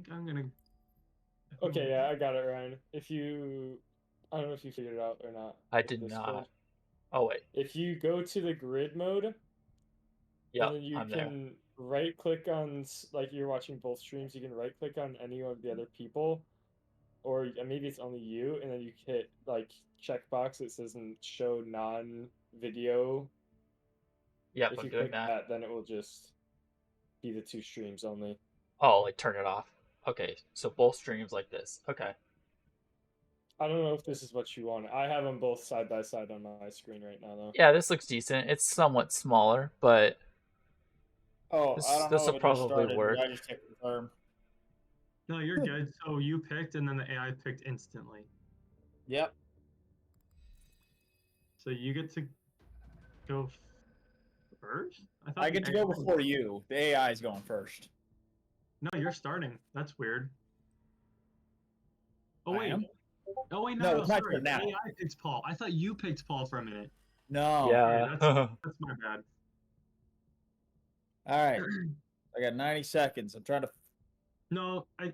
think I'm gonna. Okay, yeah, I got it, Ryan. If you, I don't know if you figured it out or not. I With did Discord. not. Oh wait. If you go to the grid mode, Yep, then you I'm there. can right click on, like you're watching both streams, you can right click on any of the other people, or maybe it's only you, and then you hit like checkbox that says show non-video. Yep, If I'm you doing click that. that, then it will just be the 2 streams only. Oh, like turn it off. Okay, so both streams like this. Okay. I don't know if this is what you want. I have them both side by side on my screen right now, though. Yeah, this looks decent. It's somewhat smaller, but Oh, I don't this know will if it just probably started. work. I just hit confirm. No, you're good. So you picked, and then the AI picked instantly. Yep. So you get to go first. I get to go before you. The AI is going first. No, you're starting. That's weird. Oh I wait. am? Oh wait, No, no, it's my sorry. turn now. The AI picked Paul. I thought you picked Paul for a minute. No. Yeah. Okay, that's my bad. All right. I got 90 seconds. I'm trying to. No, I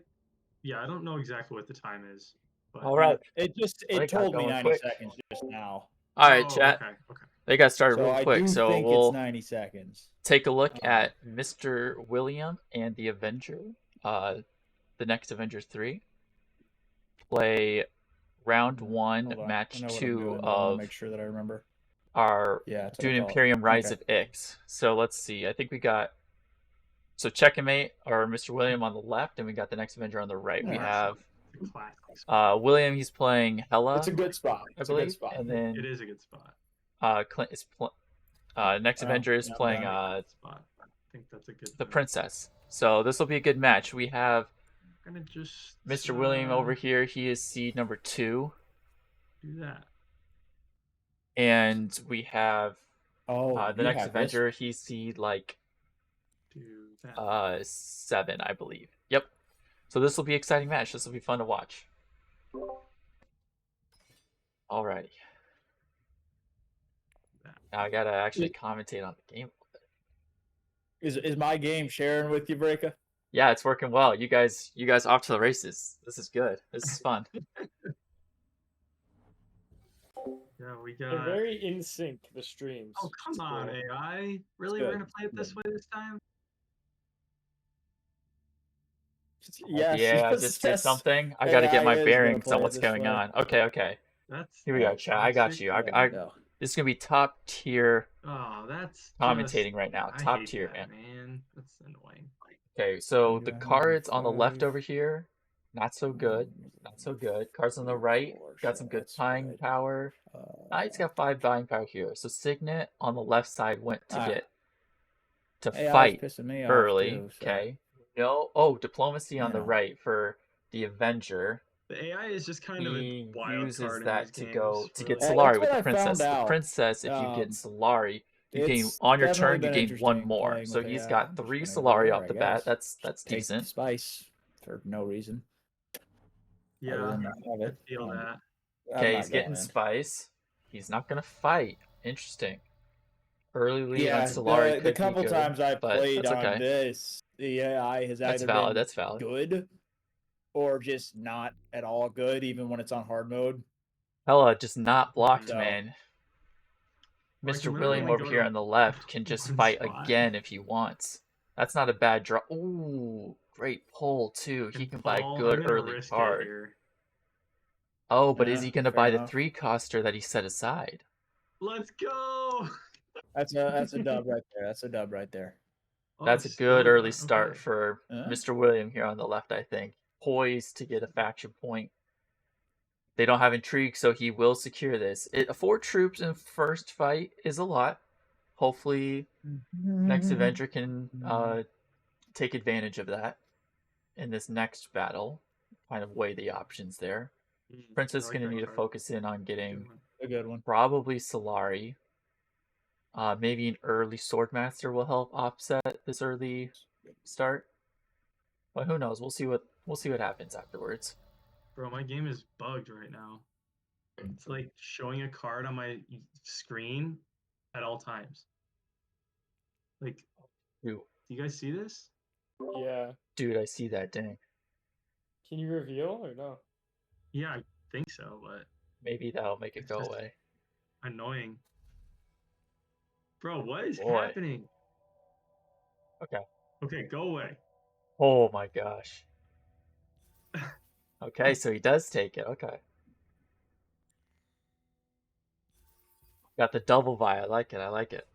don't know exactly what the time is. But All right. It got told me going 90 quick. seconds just now. All right, Oh, chat. Okay. They got started So real I quick, do so think we'll it's 90 seconds. take a look at Mr. William and the Avenger, the next Avenger 3. Play round 1, match 2 of make sure that I remember. our Dune Imperium Rise of Ix. So let's see. I think we got CheckM8 or Mr. William on the left, and we got the next Avenger on the right. We have William. He's playing Hela. It's a good spot. I believe. And then it is a good spot. Clint is next Avenger is playing spot. I think that's a good. The Princess. So this will be a good match. We have gonna just Mr. William over here. He is seed number 2. Do that. And we have the next Avenger. He's seed like 7, I believe. Yep. So this will be an exciting match. This will be fun to watch. Alrighty. Now I gotta actually commentate on the game a little bit. Is my game sharing with you, Breaka? Yeah, it's working well. You guys off to the races. This is good. This is fun. Yeah, we got. They're very in sync, the streams. Oh, come on, AI. Really? We're going to play it this way this time? Yes. Yeah, I just did something. I got to get my bearings on what's going on. Okay. Here we go, chat. I got you. This is going to be top tier commentating right now. Top tier, man. That's annoying. Okay, so the cards on the left over here, not so good. Cards on the right, got some good buying power. He's got 5 buying power here. So Signet on the left side went to fight early. Okay. No. Diplomacy on the right for the Avenger. The AI is just kind of a wild uses card that in to these go games, to really. get Solari with the Princess. The Princess, if you get Solari, you gain on your turn. You gain 1 more. So he's got 3 Solari off the bat. That's decent. Spice for no reason. Yeah, I feel that. Okay, he's getting Spice. He's not gonna fight. Interesting. Early lead on Solari. The couple be good, times I played okay. on this, the AI has either been good or just not at all good, even when it's on hard mode. Hela just not blocked, man. Mr. William over here on the left can just fight again if he wants. That's not a bad draw. Ooh, great pull too. He can buy a good early card. Oh, but is he going to buy the 3-coster that he set aside? Let's go! That's a dub right there. That's a dub right there. That's a good early start for Mr. William here on the left, I think. Poised to get a faction point. They don't have intrigue, so he will secure this. 4 troops in first fight is a lot. Hopefully, next Avenger can take advantage of that in this next battle. Kind of weigh the options there. Princess is going to need to focus in on getting a good one. Probably Solari. Maybe an early Swordmaster will help offset this early start. But who knows? We'll see what happens afterwards. Bro, my game is bugged right now. It's like showing a card on my screen at all times. Like, do you guys see this? Yeah. Dude, I see that. Dang. Can you reveal or no? Yeah, I think so, but maybe that'll make it go away. Annoying. Bro, what is Boy. happening? Okay. Okay, go away. Oh my gosh. Okay, so he does take it. Okay. Got the double buy. I like it. I like it.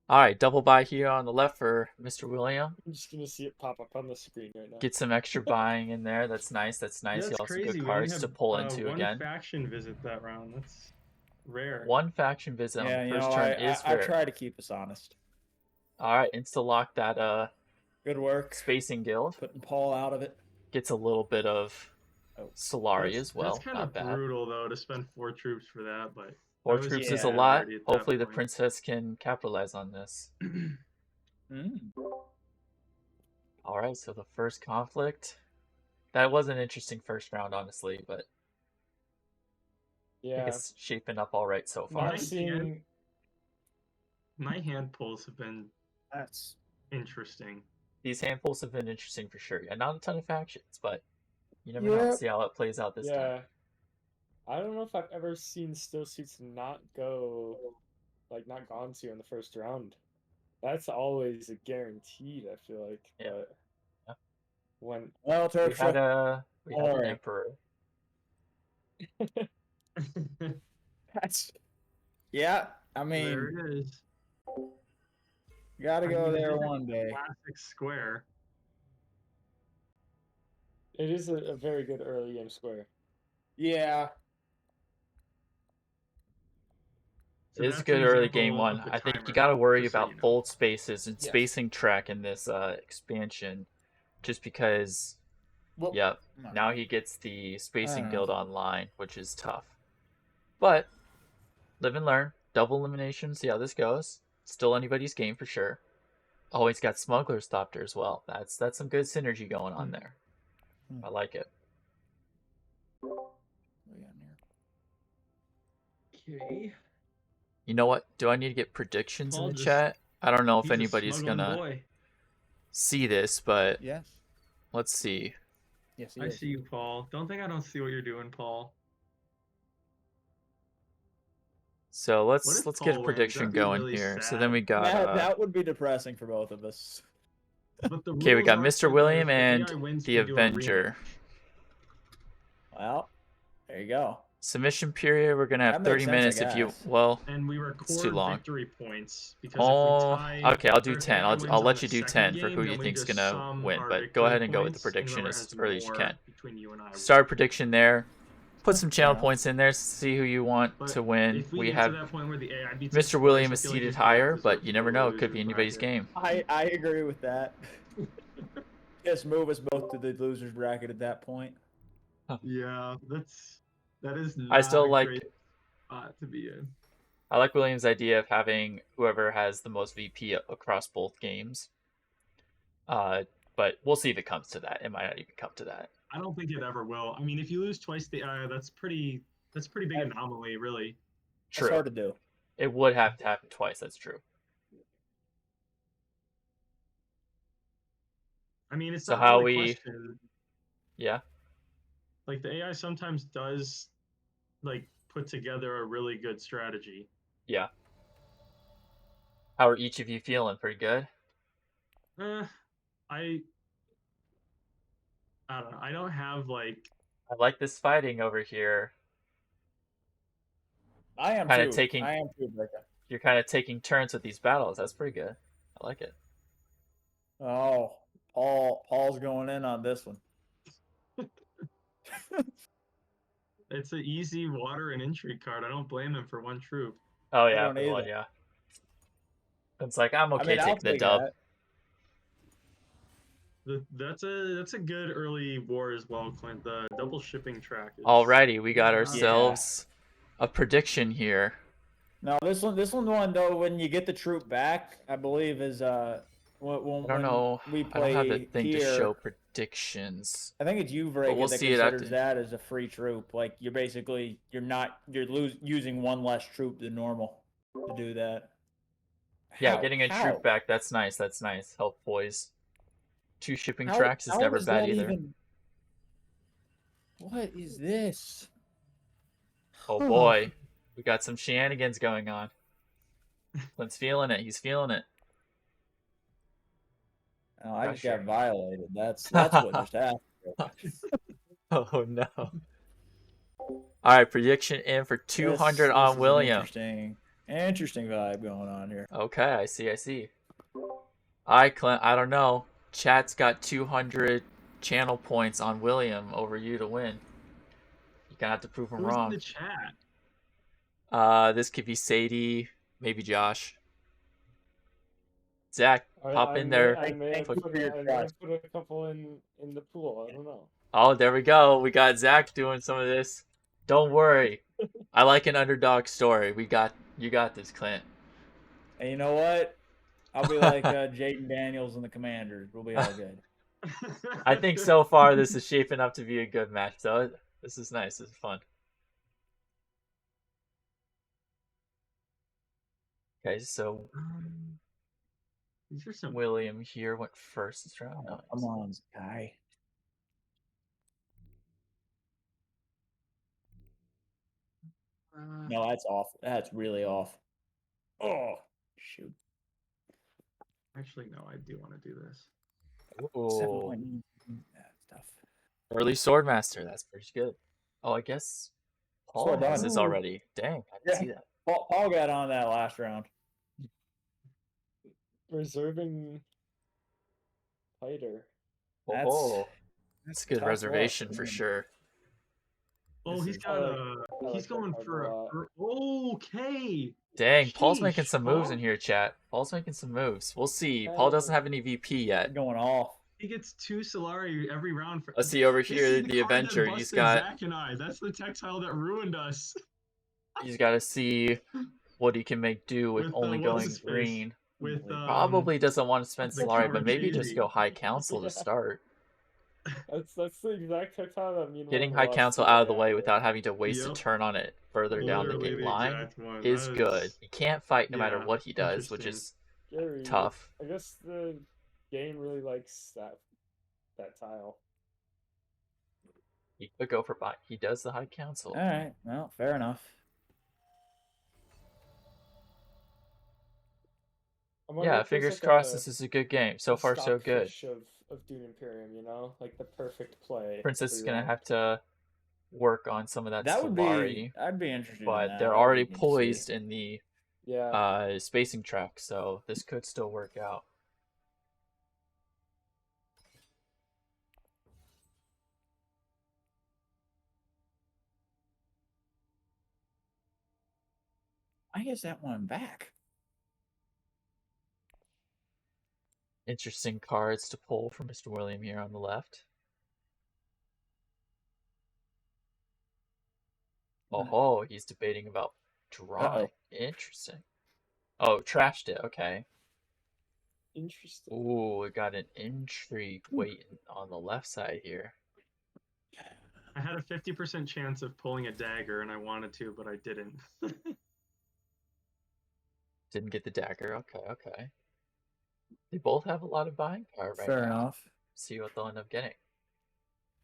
All right, double buy here on the left for Mr. William. I'm just gonna see it pop up on the screen right now. Get some extra buying in there. That's nice. That's nice. That's You also crazy. good We cards didn't to have pull into one again. faction visit that round. That's rare. One faction visit on the first turn is I rare. try to keep us honest. All right, insta lock that good work. Spacing Guild. Putting Paul out of it. Gets a little bit of Solari as well. That's kind of brutal though to spend 4 troops for that, but 4 troops is a lot. Hopefully the princess can capitalize on this. All right, so the first conflict. That was an interesting first round, honestly, but yeah, I think it's shaping up all right so far. My hand pulls have been interesting. These hand pulls have been interesting for sure. Yeah, not a ton of factions, but you never know. See how it plays out this time. I don't know if I've ever seen Still Suits not gone to in the first round. That's always a guaranteed, I feel like. Yeah. But when we had an emperor. I mean, there it is. Gotta go there one day. Classic square. It is a very good early game square. Yeah. So it is a good early game one. I think you got to worry about fold spaces and spacing track in this expansion, just because. Now he gets the Spacing Guild online, which is tough. But live and learn. Double elimination. See how this goes. Still anybody's game for sure. Always got Smuggler's Thopter as well. That's some good synergy going on there. I like it. Okay. You know what? Do I need to get predictions in the chat? I don't know if anybody's gonna see this, but let's see. Yes, I see you, Paul. Don't see what you're doing, Paul. So let's get a prediction going here. So then we got that would be depressing for both of us. Okay, we got Mr. William and the Avenger. Well, there you go. Submission period. We're gonna have 30 minutes if you and we record it's too long. Victory points because if we tie, okay, I'll do 10. I'll let you do 10 for who you think's gonna win. But go ahead and go with the prediction as early as you can. Start prediction there. Put some channel points in there. See who you want to win. We have Mr. William is seated higher, but you never know. It could be anybody's game. I agree with that. Just move us both to the losers bracket at that point. Yeah, that is not I still like great spot to be in. I like William's idea of having whoever has the most VP across both games. But we'll see if it comes to that. It might not even come to that. I don't think it ever will. I mean, if you lose twice, that's pretty big anomaly, really. True. It's hard to do. It would have to happen twice. That's true. I mean, it's so not how really we. Question. Yeah. Like the AI sometimes does, put together a really good strategy. Yeah. How are each of you feeling? Pretty good. I don't know. I don't have I like this fighting over here. I am kinda too. taking. I am too, Becca. You're kind of taking turns with these battles. That's pretty good. I like it. Oh, Paul's going in on this one. It's an easy water and intrigue card. I don't blame him for one troop. Oh yeah, one, yeah. It's like I'm okay taking the dub. That's a good early war as well, Clint. The double shipping track. Alrighty, we got ourselves a prediction here. No, this one though, when you get the troop back, I believe is when I don't know. We play I don't have the thing here, to show predictions. I think it's you, Vrega, that considers that as a free troop. Like you're using one less troop than normal to do that. Yeah, getting a troop back, that's nice. That's nice. Help boys. 2 shipping tracks is never bad either. What is this? Oh boy, we got some shenanigans going on. Clint's feeling it. He's feeling it. Oh, I just got violated. That's what just happened. Oh no. All right, prediction in for 200 on William. Interesting vibe going on here. Okay, I see. All right, Clint, I don't know. Chat's got 200 channel points on William over you to win. You're gonna have to prove him wrong. Who's in the chat? This could be Sadie, maybe Josh. Zach, pop in there. I may have put a couple in the pool. I don't know. Oh, there we go. We got Zach doing some of this. Don't worry. I like an underdog story. You got this, Clint. And you know what? I'll be like Jaden Daniels and the Commanders. We'll be all good. I think so far this is shaping up to be a good match, though. This is nice. This is fun. Okay, so these are some... William here went first this round. Oh, come on, guy. No, that's off. That's really off. Oh, shoot. Actually, no, I do want to do this. Ooh. Stuff. Early Swordmaster. That's pretty good. Oh, I guess Paul has this already. Dang, I didn't see that. Paul got on that last round. Reserving fighter. That's a good reservation for sure. Oh, he's going for okay. Dang, Paul's making some moves in here, chat. Paul's making some moves. We'll see. Paul doesn't have any VP yet. Going off. He gets 2 Solari every round. Let's see over here, the Avenger. He's got Zach and I. That's the textile that ruined us. He's got to see what he can make do with only going green. Probably doesn't want to spend Solari, but maybe just go High Council to start. That's the exact textile that means getting High Council out of the way without having to waste a turn on it further down the game line is good. He can't fight no matter what he does, which is tough. I guess the game really likes that tile. He could go for bot. He does the High Council. All right, well, fair enough. Yeah, fingers crossed. This is a good game. So far, so good. Of Dune Imperium, you know, like the perfect play. Princess is gonna have to work on some of that Solari. I'd be interested. But they're already poised in the spacing track, so this could still work out. I guess that one back. Interesting cards to pull for Mr. William here on the left. Oh, he's debating about drawing. Interesting. Oh, trashed it. Okay. Interesting. Ooh, we got an intrigue waiting on the left side here. I had a 50% chance of pulling a dagger, and I wanted to, but I didn't. Didn't get the dagger. Okay. They both have a lot of buying power right now. Fair enough. See what they'll end up getting.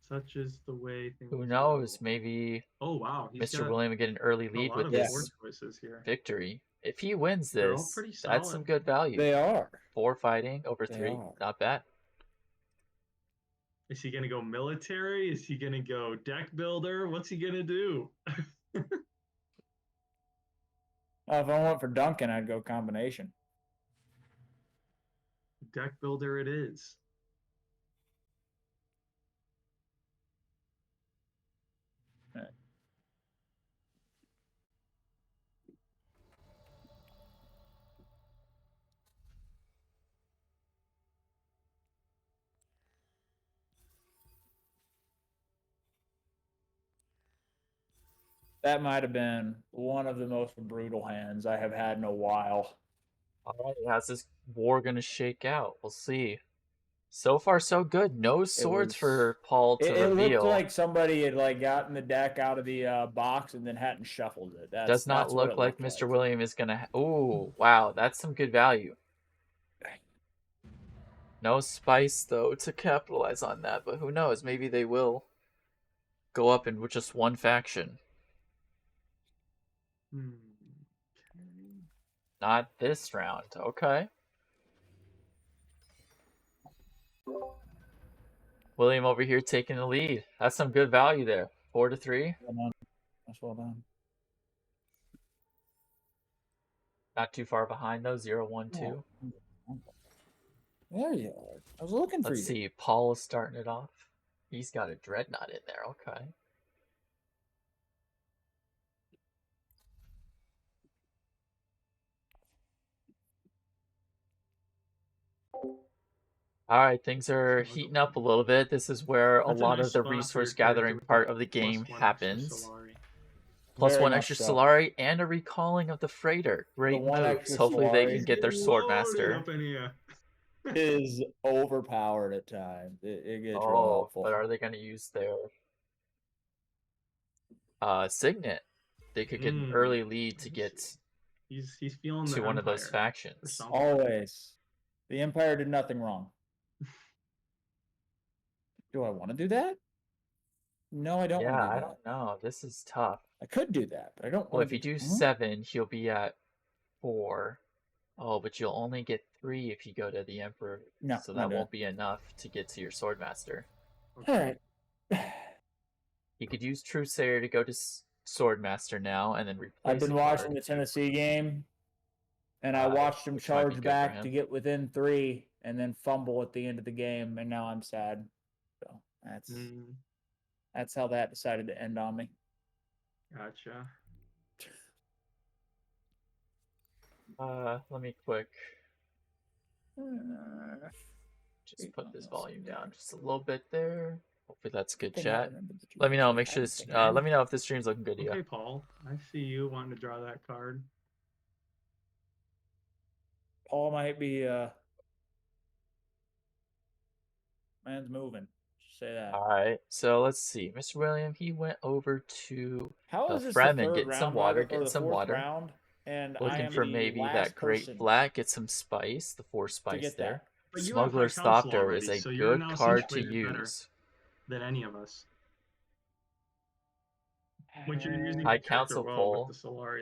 Such is the way things Who knows? Maybe Mr. William will get an early lead with this victory. If he wins this, that's some good value. They are. 4 fighting over 3. Not bad. Is he going to go military? Is he going to go deck builder? What's he going to do? If I went for Duncan, I'd go combination. Deck builder it is. Right. That might have been one of the most brutal hands I have had in a while. All right, how's this war going to shake out? We'll see. So far, so good. No swords for Paul to reveal. It looked like somebody had gotten the deck out of the box and then hadn't shuffled it. Does not look like Mr. William is going to... Ooh, wow, that's some good value. No spice, though, to capitalize on that, but who knows? Maybe they will. go up in with just one faction. Okay. Not this round. Okay. William over here taking the lead. That's some good value there. 4-3. That's well done. Not too far behind though. 0-1-2. There you are. I was looking for you. Let's see. Paul is starting it off. He's got a dreadnought in there. Okay. All right, things are heating up a little bit. This is where a lot of the resource gathering part of the game happens. +1 extra Solari and a recalling of the freighter. Great moves. Hopefully they can get their Swordmaster. Is overpowered at times. It gets real helpful. But are they going to use their Signet? They could get an early lead to get he's feeling to one of those factions. Always. The Empire did nothing wrong. Do I want to do that? No, I don't want to do that. I don't know. This is tough. I could do that, but I don't want Well, if you do 7, he'll be at 4. Oh, but you'll only get 3 if you go to the Emperor. No, so that won't be enough to get to your Swordmaster. Okay. All right. You could use Truesayer to go to Swordmaster now and then replace. I've been watching the Tennessee game, and I watched him charge back to get within 3 and then fumble at the end of the game, and now I'm sad. So that's how that decided to end on me. Gotcha. Let me quick just put this volume down just a little bit there. Hopefully that's good chat. Let me know. Make sure this, let me know if this stream's looking good to you. Okay, Paul. I see you wanting to draw that card. Paul might be man's moving. Just say that. All right. So let's see. Mr. William, he went over to How is this Fremen, getting some water, getting some water. Round, and looking for maybe that great black, get some spice, the 4 spice there. Smuggler's Thopter is a good card to use. Than any of us. When you're using High Council pull.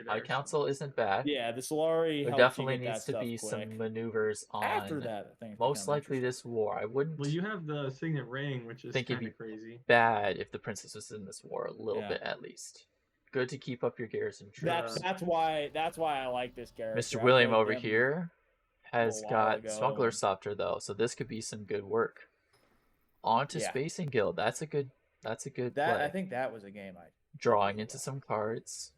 High Council isn't bad. Yeah, the Solari. There definitely needs to be some maneuvers on. After that, I think most likely this war. I wouldn't. Well, you have the Signet Ring, which is kind of crazy. Bad if the princess was in this war a little bit at least. Good to keep up your garrison troops. That's why I like this character. Mr. William over here has got Smuggler's Thopter though, so this could be some good work. On to Spacing Guild. That's a good play. I think that was a game I drawing into some cards.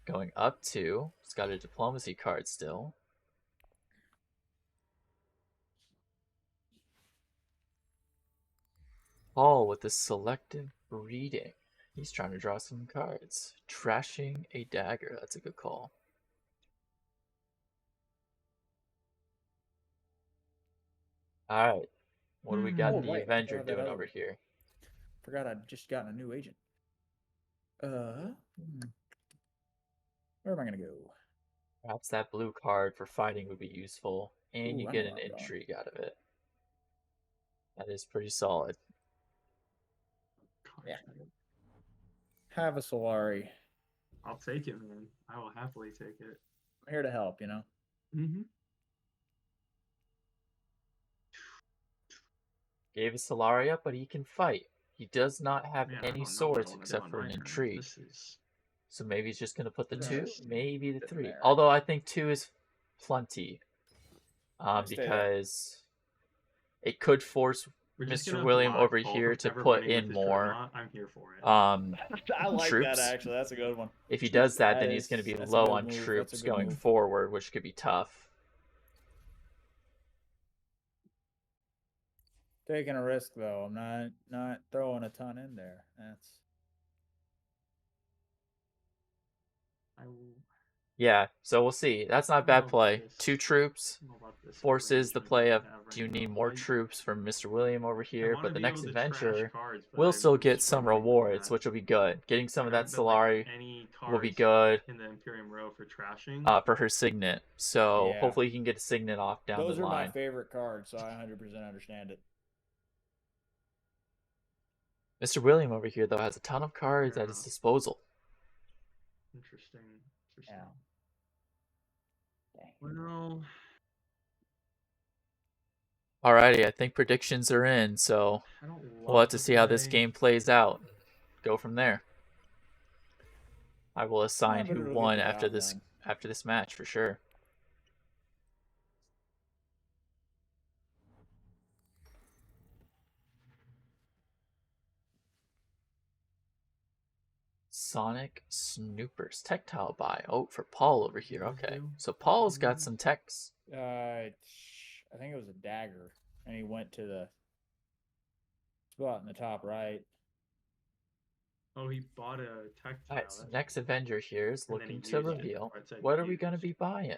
Going up to, it's got a diplomacy card still. Paul with the selective reading. He's trying to draw some cards. Trashing a dagger. That's a good call. Alright. What do we got in the Avenger doing over here? Forgot I'd just gotten a new agent. Where am I going to go? Perhaps that blue card for fighting would be useful. And you get an intrigue out of it. That is pretty solid. Yeah. Have a Solari. I'll take it, man. I will happily take it. I'm here to help, you know? Mm-hmm. Gave a Solari up, but he can fight. He does not have any swords except for an intrigue. So maybe he's just going to put the 2, maybe the 3. Although I think 2 is plenty. Because it could force Mr. William over here to put in more I'm here for it. I like troops. that, actually. That's a good one. If he does that, then he's going to be low on troops going forward, which could be tough. Taking a risk, though. I'm not throwing a ton in there. Yeah, so we'll see. That's not a bad play. 2 troops forces the play of, do you need more troops from Mr. William over here? But the next adventure will still get some rewards, which will be good. Getting some of that Solari will be good in the Imperium Row for trashing. For her Signet. So hopefully he can get a Signet off down the line. Those are my favorite cards, so I 100% understand it. Mr. William over here, though, has a ton of cards at his disposal. Interesting. Yeah. Okay. Well. Alrighty, I think predictions are in, so we'll have to see how this game plays out. Go from there. I will assign who won after this match for sure. Sonic Snoopers Tactile buy. Oh, for Paul over here. Okay, so Paul's got some techs. I think it was a dagger, and he went to the spot in the top right. Oh, he bought a tactile. Alright, so next Avenger here is looking to reveal what are we going to be buying.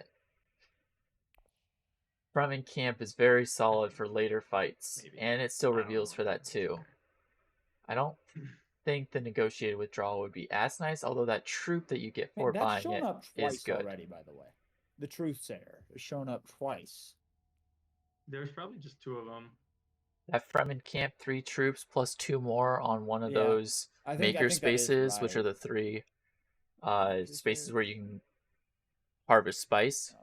Fremen Camp is very solid for later fights, and it still reveals for that too. I don't think the negotiated withdrawal would be as nice, although that troop that you get for buying it is good. Already, by the way. The Truth Sayer has shown up twice. There's probably just 2 of them. That Fremen Camp 3 troops plus 2 more on one of those maker spaces, which are the 3 spaces where you can harvest spice,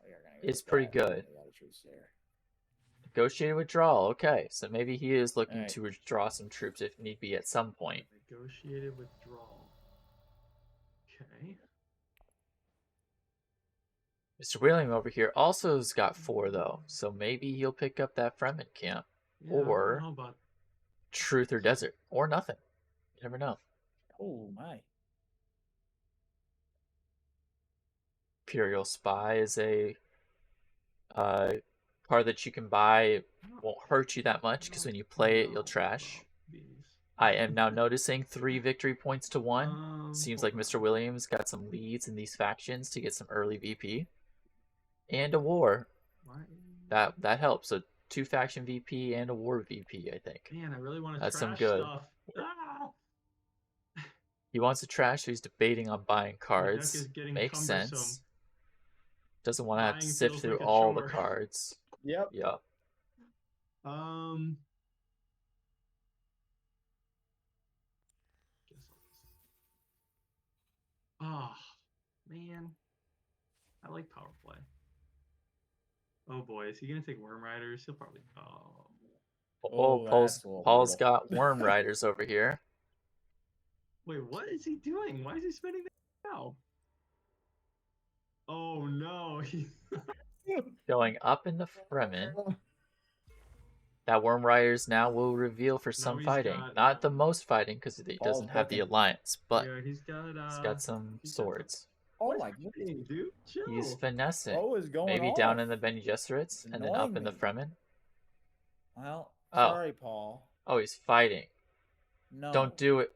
is pretty good. Negotiated withdrawal. Okay, so maybe he is looking to withdraw some troops if need be at some point. Negotiated withdrawal. Okay. Mr. William over here also has got 4 though, so maybe he'll pick up that Fremen Camp, or Truth or Desert, or nothing. You never know. Oh my! Imperial Spy is a card that you can buy. It won't hurt you that much because when you play it, you'll trash. I am now noticing 3 victory points to 1. Seems like Mr. Williams got some leads in these factions to get some early VP. And a war. That helps. So 2 faction VP and a war VP, I think. Man, I really want to That's trash some good. Stuff. Ah! He wants to trash, so he's debating on buying cards. Makes sense. Doesn't want to have to sift through all the cards. Yep. Yep. Oh, man. I like power play. Oh boy, is he gonna take Worm Riders? He'll probably. Paul's got Worm Riders over here. Wait, what is he doing? Why is he spending that now? Oh no, Going up in the Fremen. That Worm Riders now will reveal for some fighting. Not the most fighting because he doesn't have the alliance, but he's got some swords. Oh my goodness, dude! Chill. He's finessing. Oh, is going maybe off. Down in the Bene Gesserits and then up in the Fremen. Well, sorry, Paul. Oh, he's fighting. No. Don't do it.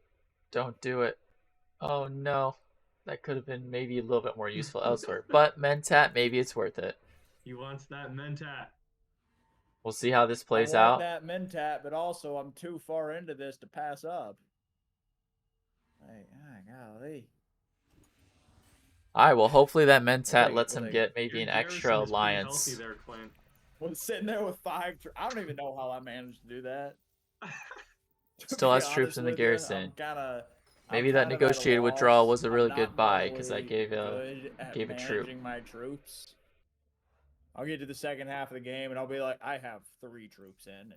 Don't do it. Oh no. That could have been maybe a little bit more useful elsewhere. But Mentat, maybe it's worth it. He wants that Mentat. We'll see how this plays I out. want that Mentat, but also I'm too far into this to pass up. Hey, golly. Alright, well, hopefully that Mentat lets him get maybe an extra alliance. There, was sitting there with 5 I don't even know how I managed to do that. Still has troops in the garrison. Maybe that negotiated withdrawal was a really good buy because I gave a troop. My troops. I'll get to the second half of the game and I'll be like, I have 3 troops in and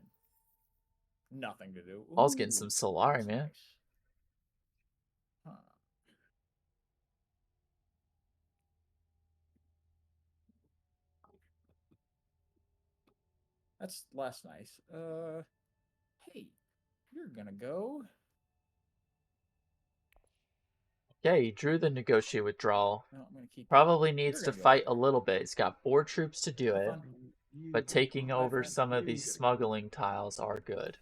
nothing to do. I was getting some Solari, man. Nice. Huh. That's less nice. Hey, you're gonna go. Okay, he drew the negotiate withdrawal. No, probably needs to fight a little bit. He's got 4 troops to do it, but taking over some of these smuggling tiles are good.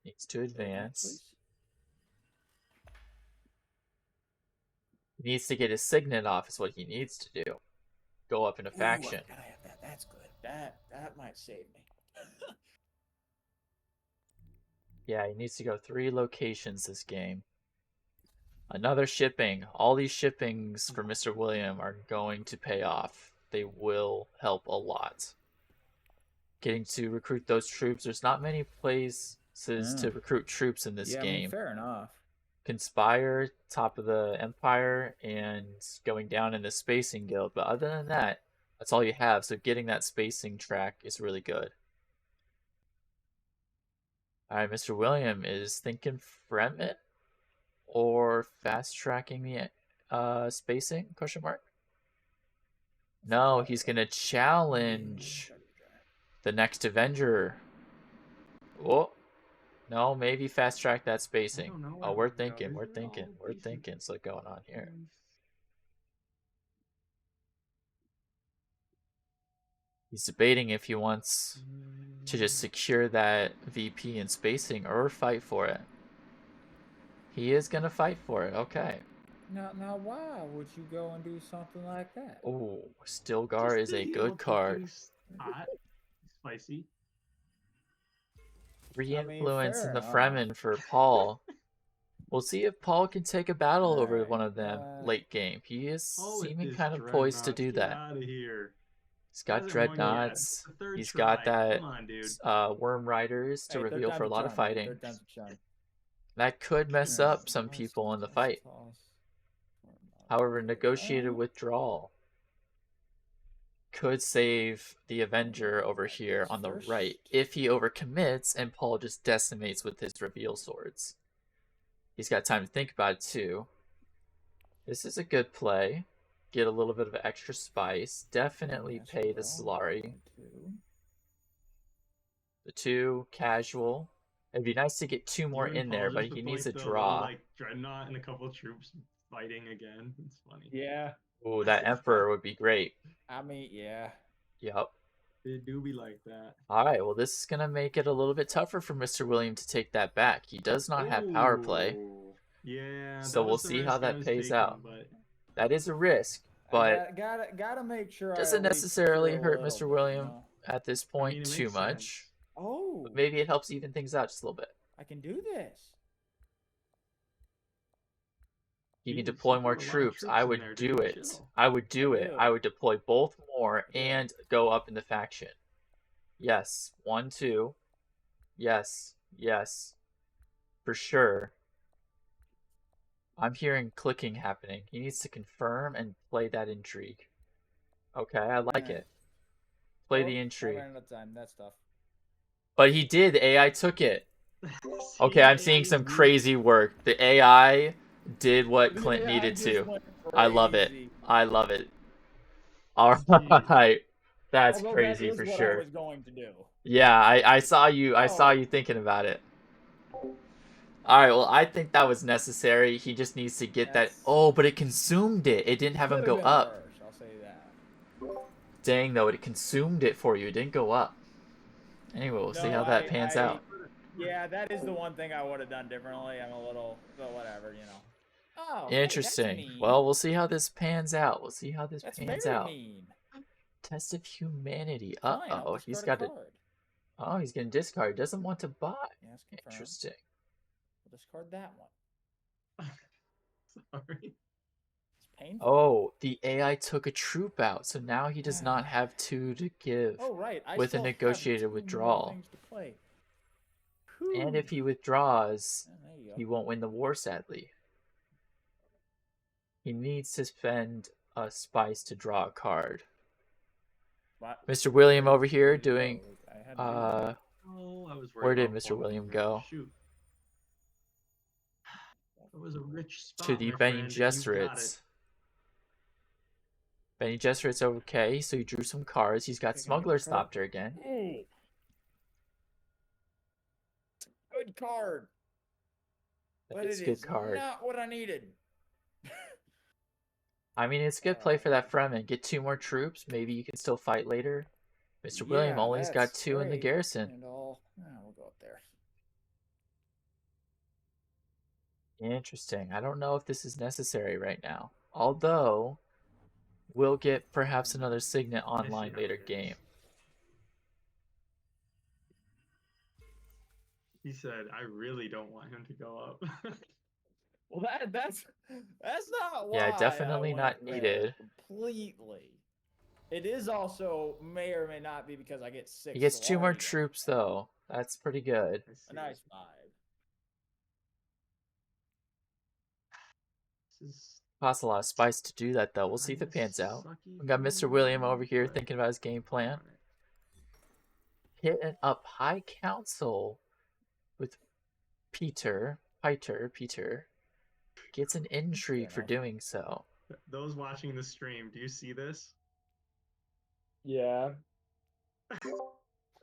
Needs to advance. He needs to get his signet off is what he needs to do. Go up in a faction. I gotta have that. That's good. That might save me. Yeah, he needs to go 3 locations this game. Another shipping. All these shippings for Mr. William are going to pay off. They will help a lot. Getting to recruit those troops. There's not many resources to recruit troops in this game. I mean, fair enough. Conspire, top of the empire, and going down in the spacing guild. But other than that, that's all you have. So getting that spacing track is really good. All right, Mr. William is thinking Fremen or fast tracking the spacing? Question mark. No, he's gonna challenge the next Avenger. Oh, no, maybe fast track that spacing. Oh, we're thinking. What's going on here? He's debating if he wants to just secure that VP in spacing or fight for it. He is gonna fight for it. Okay. Now, why would you go and do something like that? Oh, Stilgar is a good card. Hot, spicy. Re-influence in the Fremen for Paul. We'll see if Paul can take a battle over one of them late game. He is seeming kind of poised to do that. Out of here. He's got dreadnoughts. He's got that worm riders to reveal for a lot of fighting. That could mess up some people in the fight. However, negotiated withdrawal could save the Avenger over here on the right if he overcommits and Paul just decimates with his reveal swords. He's got time to think about it too. This is a good play. Get a little bit of extra spice. Definitely pay the Solari. The 2, casual. It'd be nice to get 2 more in there, but he needs a draw. Like Dreadnought and a couple of troops fighting again. It's funny. Yeah. Ooh, that Emperor would be great. I mean, yeah. Yep. They do be like that. Alright, well this is going to make it a little bit tougher for Mr. William to take that back. He does not have power play. Yeah. So we'll see how that pays out. That is a risk, but gotta make sure doesn't necessarily hurt Mr. William at this point too much. Oh. But maybe it helps even things out just a little bit. I can do this. You can deploy more troops. I would do it. I would do it. I would deploy both more and go up in the faction. Yes. 1, 2. Yes. Yes. For sure. I'm hearing clicking happening. He needs to confirm and play that intrigue. Okay, I like it. Play the intrigue. That's tough. But he did. The AI took it. Okay, I'm seeing some crazy work. The AI did what Clint needed to. I love it. I love it. All right. That's crazy for sure. I was going to do. Yeah, I saw you. I saw you thinking about it. All right. Well, I think that was necessary. He just needs to get that. Oh, but it consumed it. It didn't have him go up. I'll say that. Dang, though, it consumed it for you. It didn't go up. Anyway, we'll see how that pans out. Yeah, that is the one thing I would have done differently. I'm a little, but whatever, you know. Oh, interesting. Hey, well, we'll see how this pans out. We'll see how this pans out. Mean. Test of humanity. Uh-oh, he's got to... Oh, he's going to discard. Doesn't want to buy. Yes, interesting. We'll discard that one. Sorry. It's painful. Oh, the AI took a troop out, so now he does not have 2 to give. Oh, right. With a negotiated withdrawal. And if he withdraws, he won't win the war, sadly. He needs to spend a spice to draw a card. What? Mr. William over here doing... where did Mr. William go? Shoot. It was a rich spot, to the Bene Gesserits. Bene Gesserit's okay, so he drew some cards. He's got Smuggler's Thopter again. Hey. Good card. But it's a good card. Not what I needed. I mean, it's a good play for that Fremen. Get 2 more troops. Maybe you can still fight later. Mr. William only's got 2 in the garrison. And we'll go up there. Interesting. I don't know if this is necessary right now. Although, we'll get perhaps another Signet online later game. He said, I really don't want him to go up. Well, that's not why. Yeah, definitely not needed. Completely. It is also may or may not be because I get 6. He gets 2 more troops though. That's pretty good. A nice 5. Costs a lot of spice to do that, though. We'll see if it pans out. We got Mr. William over here thinking about his game plan. Hitting up High Council with Peter. Peter gets an intrigue for doing so. Those watching the stream, do you see this? Yeah.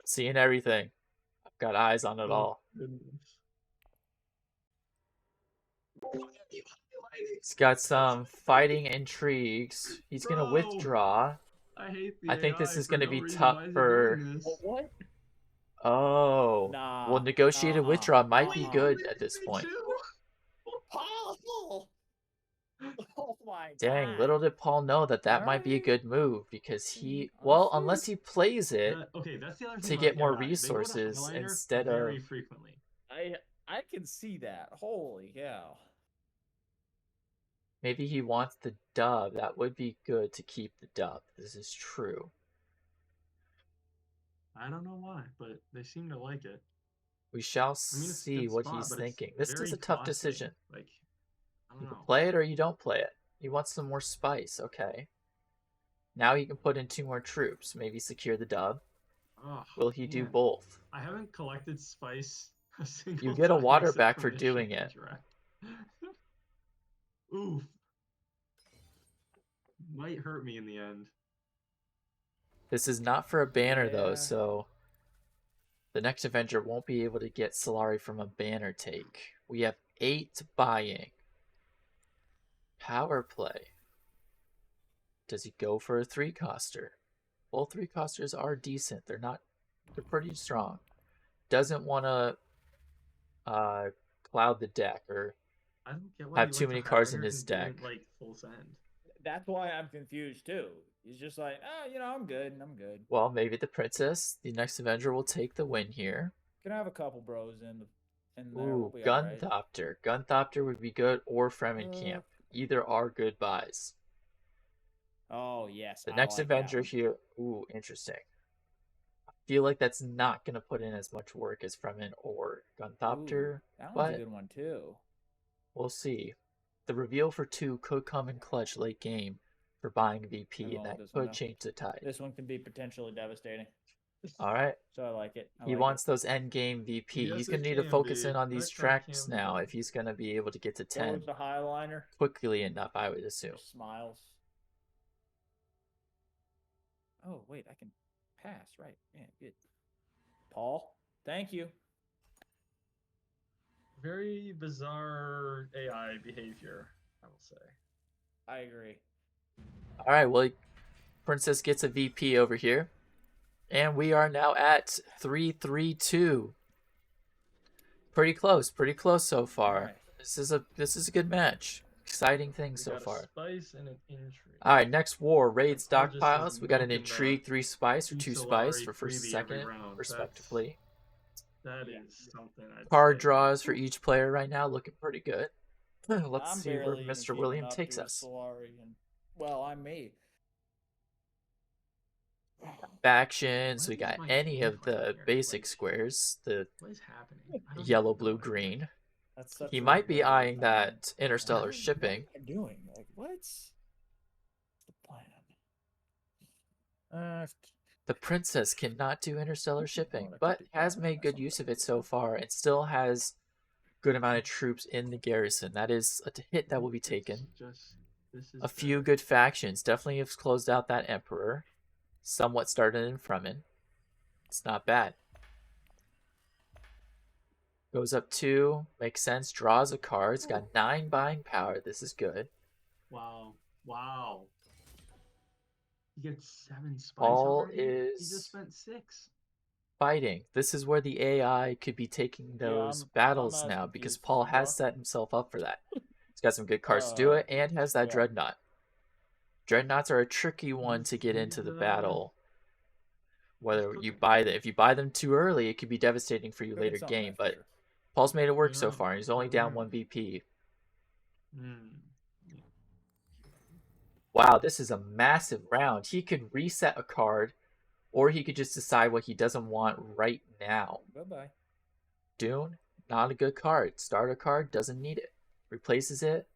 Seeing everything. I've got eyes on it all. Goodness. He's got some fighting intrigues. He's going to withdraw. I hate the I think AI this is for going to no be reason. tough Why is it for... doing this? What? Oh. Nah. Well, negotiated withdrawal might be good at this Me point. too. Paul! Oh my Dang, god. little did Paul know that that might be a good move because he... Well, unless he plays it Okay, that's the other thing to about get the more AI. They go to resources highlighter instead very of... frequently. I can see that. Holy cow. Maybe he wants the dub. That would be good to keep the dub. This is true. I don't know why, but they seem to like it. We shall I mean, it's a see good what spot, he's but it's thinking. This is very a tough costly. decision. Like, I don't You can know. play it or you don't play it. He wants some more spice. Okay. Now he can put in 2 more troops. Maybe secure the dub. Oh, Will he do man. both? I haven't collected spice a single You get a time water except back for for this doing shipping it. draft. Oof. Might hurt me in the end. This is not for a banner, though, Yeah. so the next Avenger won't be able to get Solari from a banner take. We have 8 buying. Power play. Does he go for a 3-coster? Both 3-costers are decent. They're pretty strong. Doesn't want to cloud the deck or I don't get why have he too went many to cards in highlighter his and didn't, deck. like full send. That's why I'm confused too. He's just like, I'm good. I'm good. Well, maybe the Princess, the next Avenger, will take the win here. Can I have a couple bros in there? Ooh, We'll be all right. Gunthopter. Gunthopter would be good, or Fremenkamp. Either are good buys. Oh, yes. The I next like that Avenger one. here. Ooh, interesting. I feel like that's not going to put in as much work as Fremen or Gunthopter. Ooh, that one's but a good one too. we'll see. The reveal for 2 could come in clutch late game for buying VP, and that could change the tide. This one can be potentially devastating. All right. So I like it. He wants those end game VP. Yes, he's going it to need to can focus be. in on these That card tracks can now be. if he's going to be able to get to What 10 was the highliner? quickly enough, I would assume. Smiles. Oh, wait, I can pass. Right. Yeah, good. Paul, thank you. Very bizarre AI behavior, I will say. I agree. All right, well, Princess gets a VP over here. And we are now at 3-3-2. Pretty close so far. Right. This is a good match. Exciting things so got a far. spice and an intrigue. All right, next war, raid Paul just stockpiles. is We got an milking intrigue, 3 spice or 2 2 spice Solari for first and freebie every second, round. respectively. That is something I'd Card say. draws for each player right now looking pretty good. Let's I'm see where barely even Mr. keeping William up takes to us. Solari and, well, I'm me. Factions, we What got is my any of game plan the here? basic Like, squares, the What is happening? I don't yellow, even blue, know. green. That's such He a might be regular eyeing thing. that interstellar What shipping. am I doing? Like, what's the plan? The Princess cannot do interstellar shipping, I could but do has that. made good use of it so far and still has good amount of troops in the garrison. That is a hit that will be taken. This is A few good factions. Definitely have closed out that Emperor. Somewhat started in Fremen. It's not bad. Goes up 2. Makes sense. Draws a card. It's got 9 buying power. This is good. Wow. Wow. He gets 7 spice Paul already? He is just spent 6. fighting. This is where the AI could be taking those battles I'm now as because confused Paul as you has are. set himself up for that. He's got some good cards to do it and has that yeah. Dreadnought. Dreadnoughts are a tricky one to get into the battle. Whether you buy them, if you buy them too early, it could be devastating for you Cooking later something, game. that's for But sure. Paul's made it work You so know, far. He's only down 1 VP. Wow, this is a massive round. He could reset a card Or he could just decide what he doesn't want right now. Bye-bye. Dune, not a good card. Starter card, doesn't need it. Replaces it,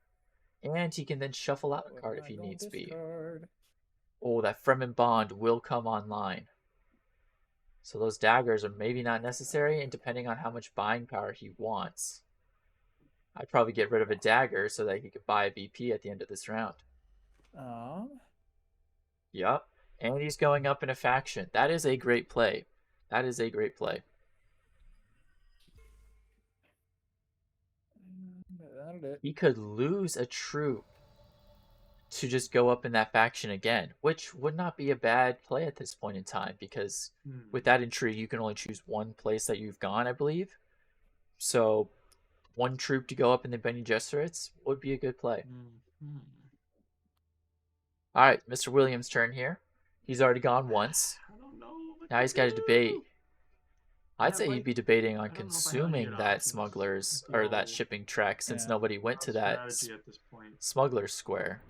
and he can then shuffle out a card if he needs be. Oh, that Fremen Bond will come online. So those daggers are maybe not necessary, and depending on how much buying power he wants, I'd probably get rid of a dagger so that he could buy a VP at the end of this round. Yup. And he's going up in a faction. That is a great play. That is a great play. He could lose a troop to just go up in that faction again, which would not be a bad play at this point in time, because with that intrigue, you can only choose one place that you've gone, I believe. So one troop to go up in the Bene Gesserits would be a good play. All right, Mr. Williams' turn here. He's already gone once. I don't know. Now he's got to debate. I'd say he'd be debating on consuming that smugglers or that shipping trek, since nobody went to that smuggler's square.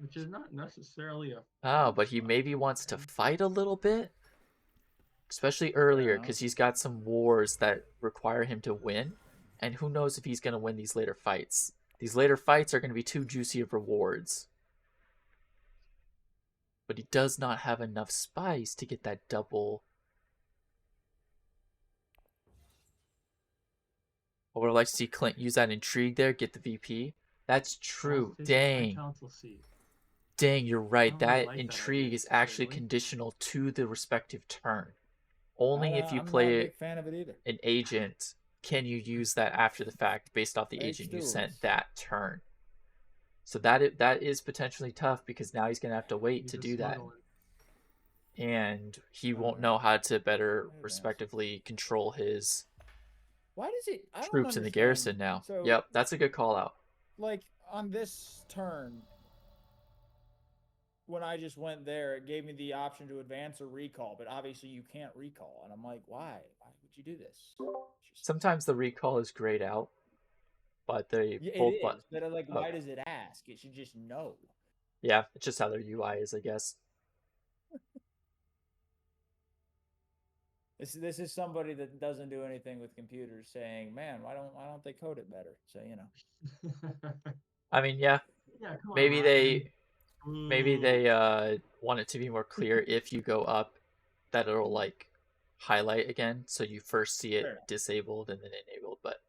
Which is not necessarily a... Oh, but he maybe wants to fight a little bit? Especially earlier, because he's got some wars that require him to win. And who knows if he's going to win these later fights. These later fights are going to be too juicy of rewards. But he does not have enough spice to get that double. I would like to see Clint use that intrigue there, get the VP. That's true. Dang. Dang, you're right. That intrigue is actually conditional to the respective turn. Only if you play an agent can you use that after the fact based off the agent you sent that turn. So that is potentially tough, because now he's going to have to wait to do that. And he won't know how to better respectively control his troops in the garrison now. So, yep, that's a good call out. Like, on this turn, when I just went there, it gave me the option to advance or recall, but obviously you can't recall. And I'm like, why? Why would you do this? Sometimes the recall is grayed out, but they both buttons. But like, why does it ask? It should just know. Yeah, it's just how their UI is, I guess. This is somebody that doesn't do anything with computers saying, "Man, why don't they code it better?" So, you know. I mean, yeah. Maybe they want it to be more clear if you go up that it'll like highlight again, so you first see it disabled and then enabled. But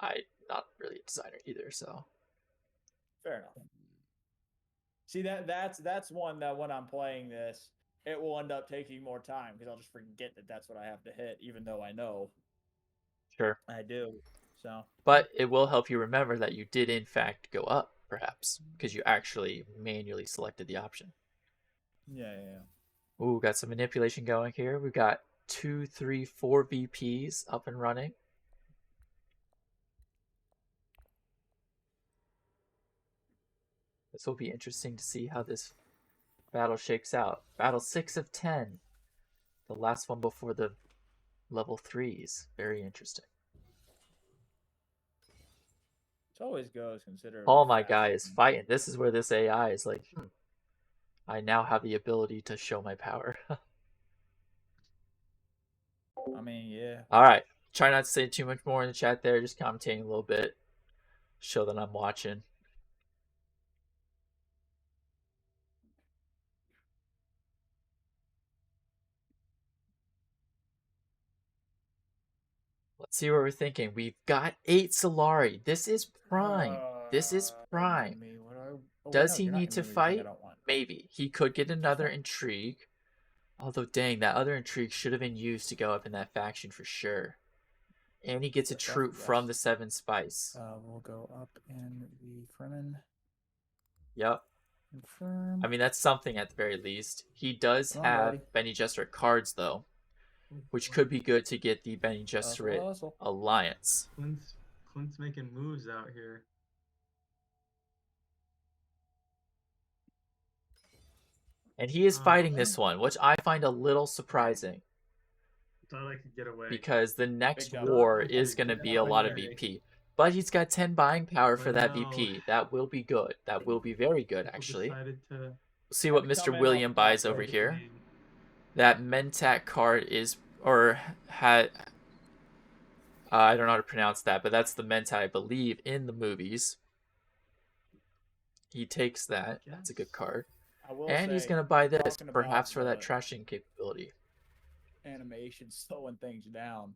I'm not really a designer either, so. Fair enough. See, that's one that when I'm playing this, it will end up taking more time, because I'll just forget that that's what I have to hit, even though I know. Sure. I do. So. But it will help you remember that you did in fact go up, perhaps, because you actually manually selected the option. Yeah. Ooh, got some manipulation going here. We've got 2, 3, 4 VPs up and running. This will be interesting to see how this battle shakes out. Battle 6 of 10. The last one before the level 3s. Very interesting. It always goes considering. Oh, my guy is fighting. This is where this AI is like, I now have the ability to show my power. I mean, yeah. All right. Try not to say too much more in the chat there. Just commentating a little bit. Show that I'm watching. Let's see what we're thinking. We've got 8 Solari. This is prime. This is prime. Does he need to fight? Maybe. He could get another intrigue. Although, dang, that other intrigue should have been used to go up in that faction for sure. And he gets a troop from the 7 spice. We'll go up in the Fremen. Yep. Confirm. I mean, that's something at the very least. He does have Bene Gesserit cards, though, which could be good to get the Bene Gesserit alliance. Clint's making moves out here. And he is fighting this one, which I find a little surprising. Thought I could get away. Because the next war is going to be a lot of VP. But he's got 10 buying power for that VP. That will be good. That will be very good, actually. We'll see what Mr. William buys over here. that Mentat card is, or had, I don't know how to pronounce that, but that's the Mentat, I believe, in the movies. He takes that. That's a good card. And he's going to buy this, perhaps for that trashing capability. Animation slowing things down.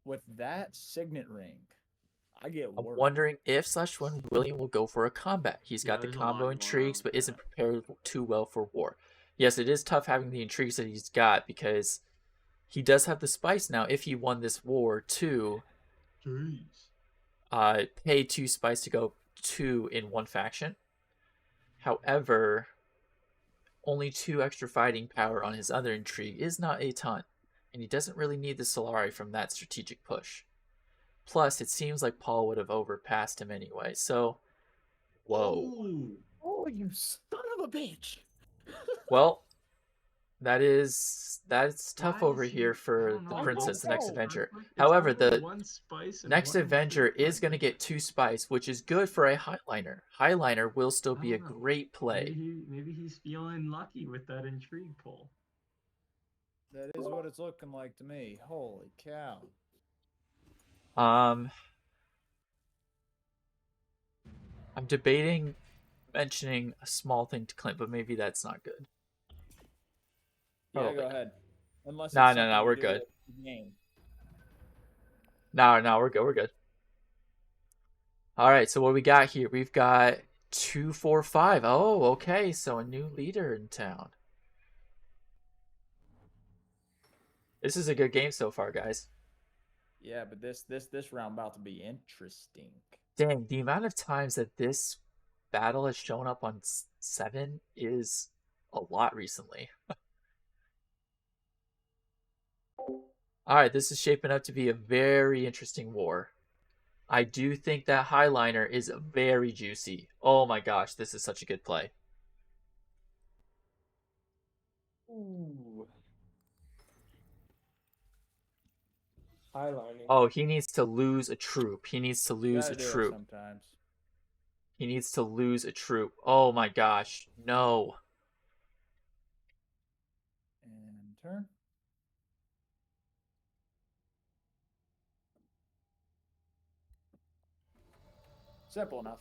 With that signet ring, I get worried. I'm wondering if /when William will go for a combat. He's got the combo intrigues, but isn't prepared too well for war. Yes, it is tough having the intrigues that he's got, because he does have the spice now if he won this war to pay 2 spice to go 2 in one faction. However, only 2 extra fighting power on his other intrigue is not a ton, and he doesn't really need the Solari from that strategic push. Plus, it seems like Paul would have overpassed him anyway, so... Whoa. Oh, you son of a bitch! Well, that's tough over here for the Princess, the Next Avenger. However, the Next Avenger is going to get 2 spice, which is good for a Highliner. Highliner will still be a great play. Maybe he's feeling lucky with that intrigue pull. That is what it's looking like to me. Holy cow. I'm debating mentioning a small thing to Clint, but maybe that's not good. Yeah, go ahead. Unless no, we're good. No, we're good. We're good. All right, so what we got here? We've got 2, 4, 5. Oh, okay, so a new leader in town. This is a good game so far, guys. Yeah, but this round about to be interesting. Dang, the amount of times that this battle has shown up on 7 is a lot recently. Alright, this is shaping up to be a very interesting war. I do think that Highliner is very juicy. Oh my gosh, this is such a good play. Ooh. Highlining. Oh, he needs to lose a troop. He needs to lose a troop. Sometimes. He needs to lose a troop. Oh my gosh, no. And turn. Simple enough.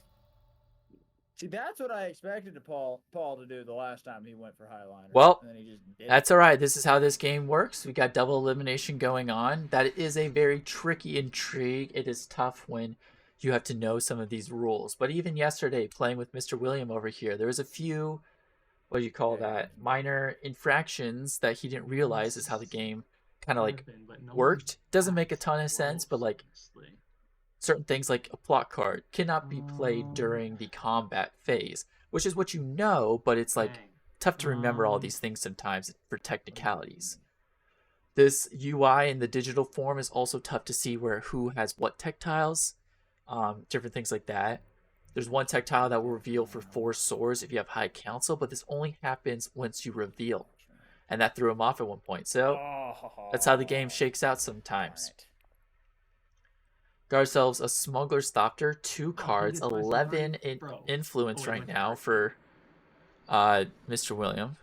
See, that's what I expected Paul to do the last time he went for Highliner. Well, and then he just did that's all right. This is how this game works. We got double elimination going on. That is a very tricky intrigue. It is tough when you have to know some of these rules. But even yesterday, playing with Mr. William over here, there was a few, what do you call that, minor infractions that he didn't realize is how the game kind of like worked. Doesn't make a ton of sense, but like certain things like a plot card cannot be played during the combat phase, which is what you know, but it's like tough to remember all these things sometimes for technicalities. This UI in the digital form is also tough to see where who has what tech tiles, different things like that. There's one tech tile that will reveal for 4 swords if you have High Council, but this only happens once you reveal. And that threw him off at one point. So that's how the game shakes out sometimes. Got ourselves a Smuggler's Thopter, 2 cards, 11 in influence right now for Mr. William.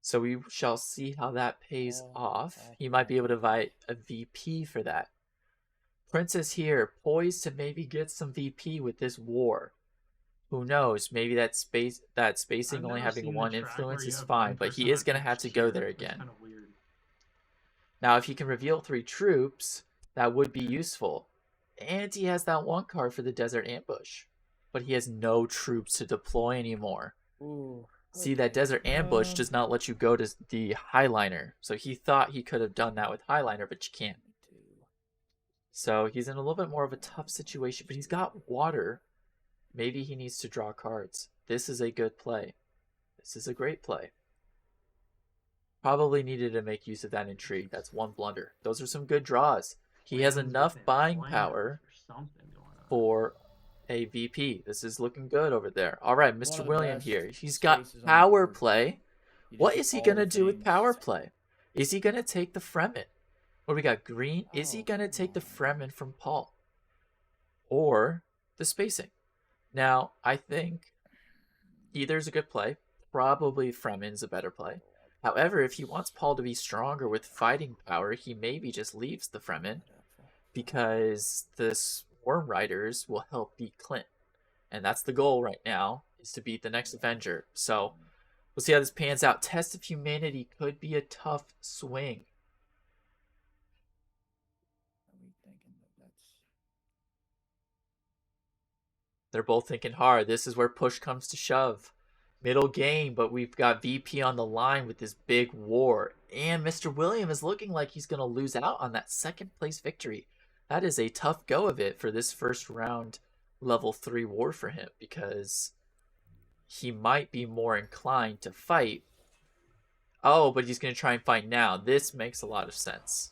So we shall see how that pays off. He might be able to invite a VP for that. Princess here, poised to maybe get some VP with this war. Who knows? Maybe that spacing only having 1 influence is fine, but he is going to have to go there again. Now, if he can reveal 3 troops, that would be useful. And he has that 1 card for the Desert Ambush. But he has no troops to deploy anymore. Ooh, see, that Desert Ambush does not let you go to the Highliner. So he thought he could have done that with Highliner, but you can't. So he's in a little bit more of a tough situation, but he's got water. Maybe he needs to draw cards. This is a good play. This is a great play. Probably needed to make use of that intrigue. That's 1 blunder. Those are some good draws. He has enough buying power for a VP. This is looking good over there. All right, Mr. William here. He's got power play. What is he going to do with power play? Is he going to take the Fremen? What do we got? Green? Is he going to take the Fremen from Paul? Or the spacing? Now, I think either is a good play. Probably Fremen's a better play. However, if he wants Paul to be stronger with fighting power, he maybe just leaves the Fremen because the Swarm Riders will help beat Clint. And that's the goal right now, is to beat the next Avenger. So we'll see how this pans out. Test of Humanity could be a tough swing. They're both thinking hard. This is where push comes to shove. Middle game, but we've got VP on the line with this big war. And Mr. William is looking like he's going to lose out on that second place victory. That is a tough go of it for this first round level 3 war for him, because he might be more inclined to fight. Oh, but he's going to try and fight now. This makes a lot of sense.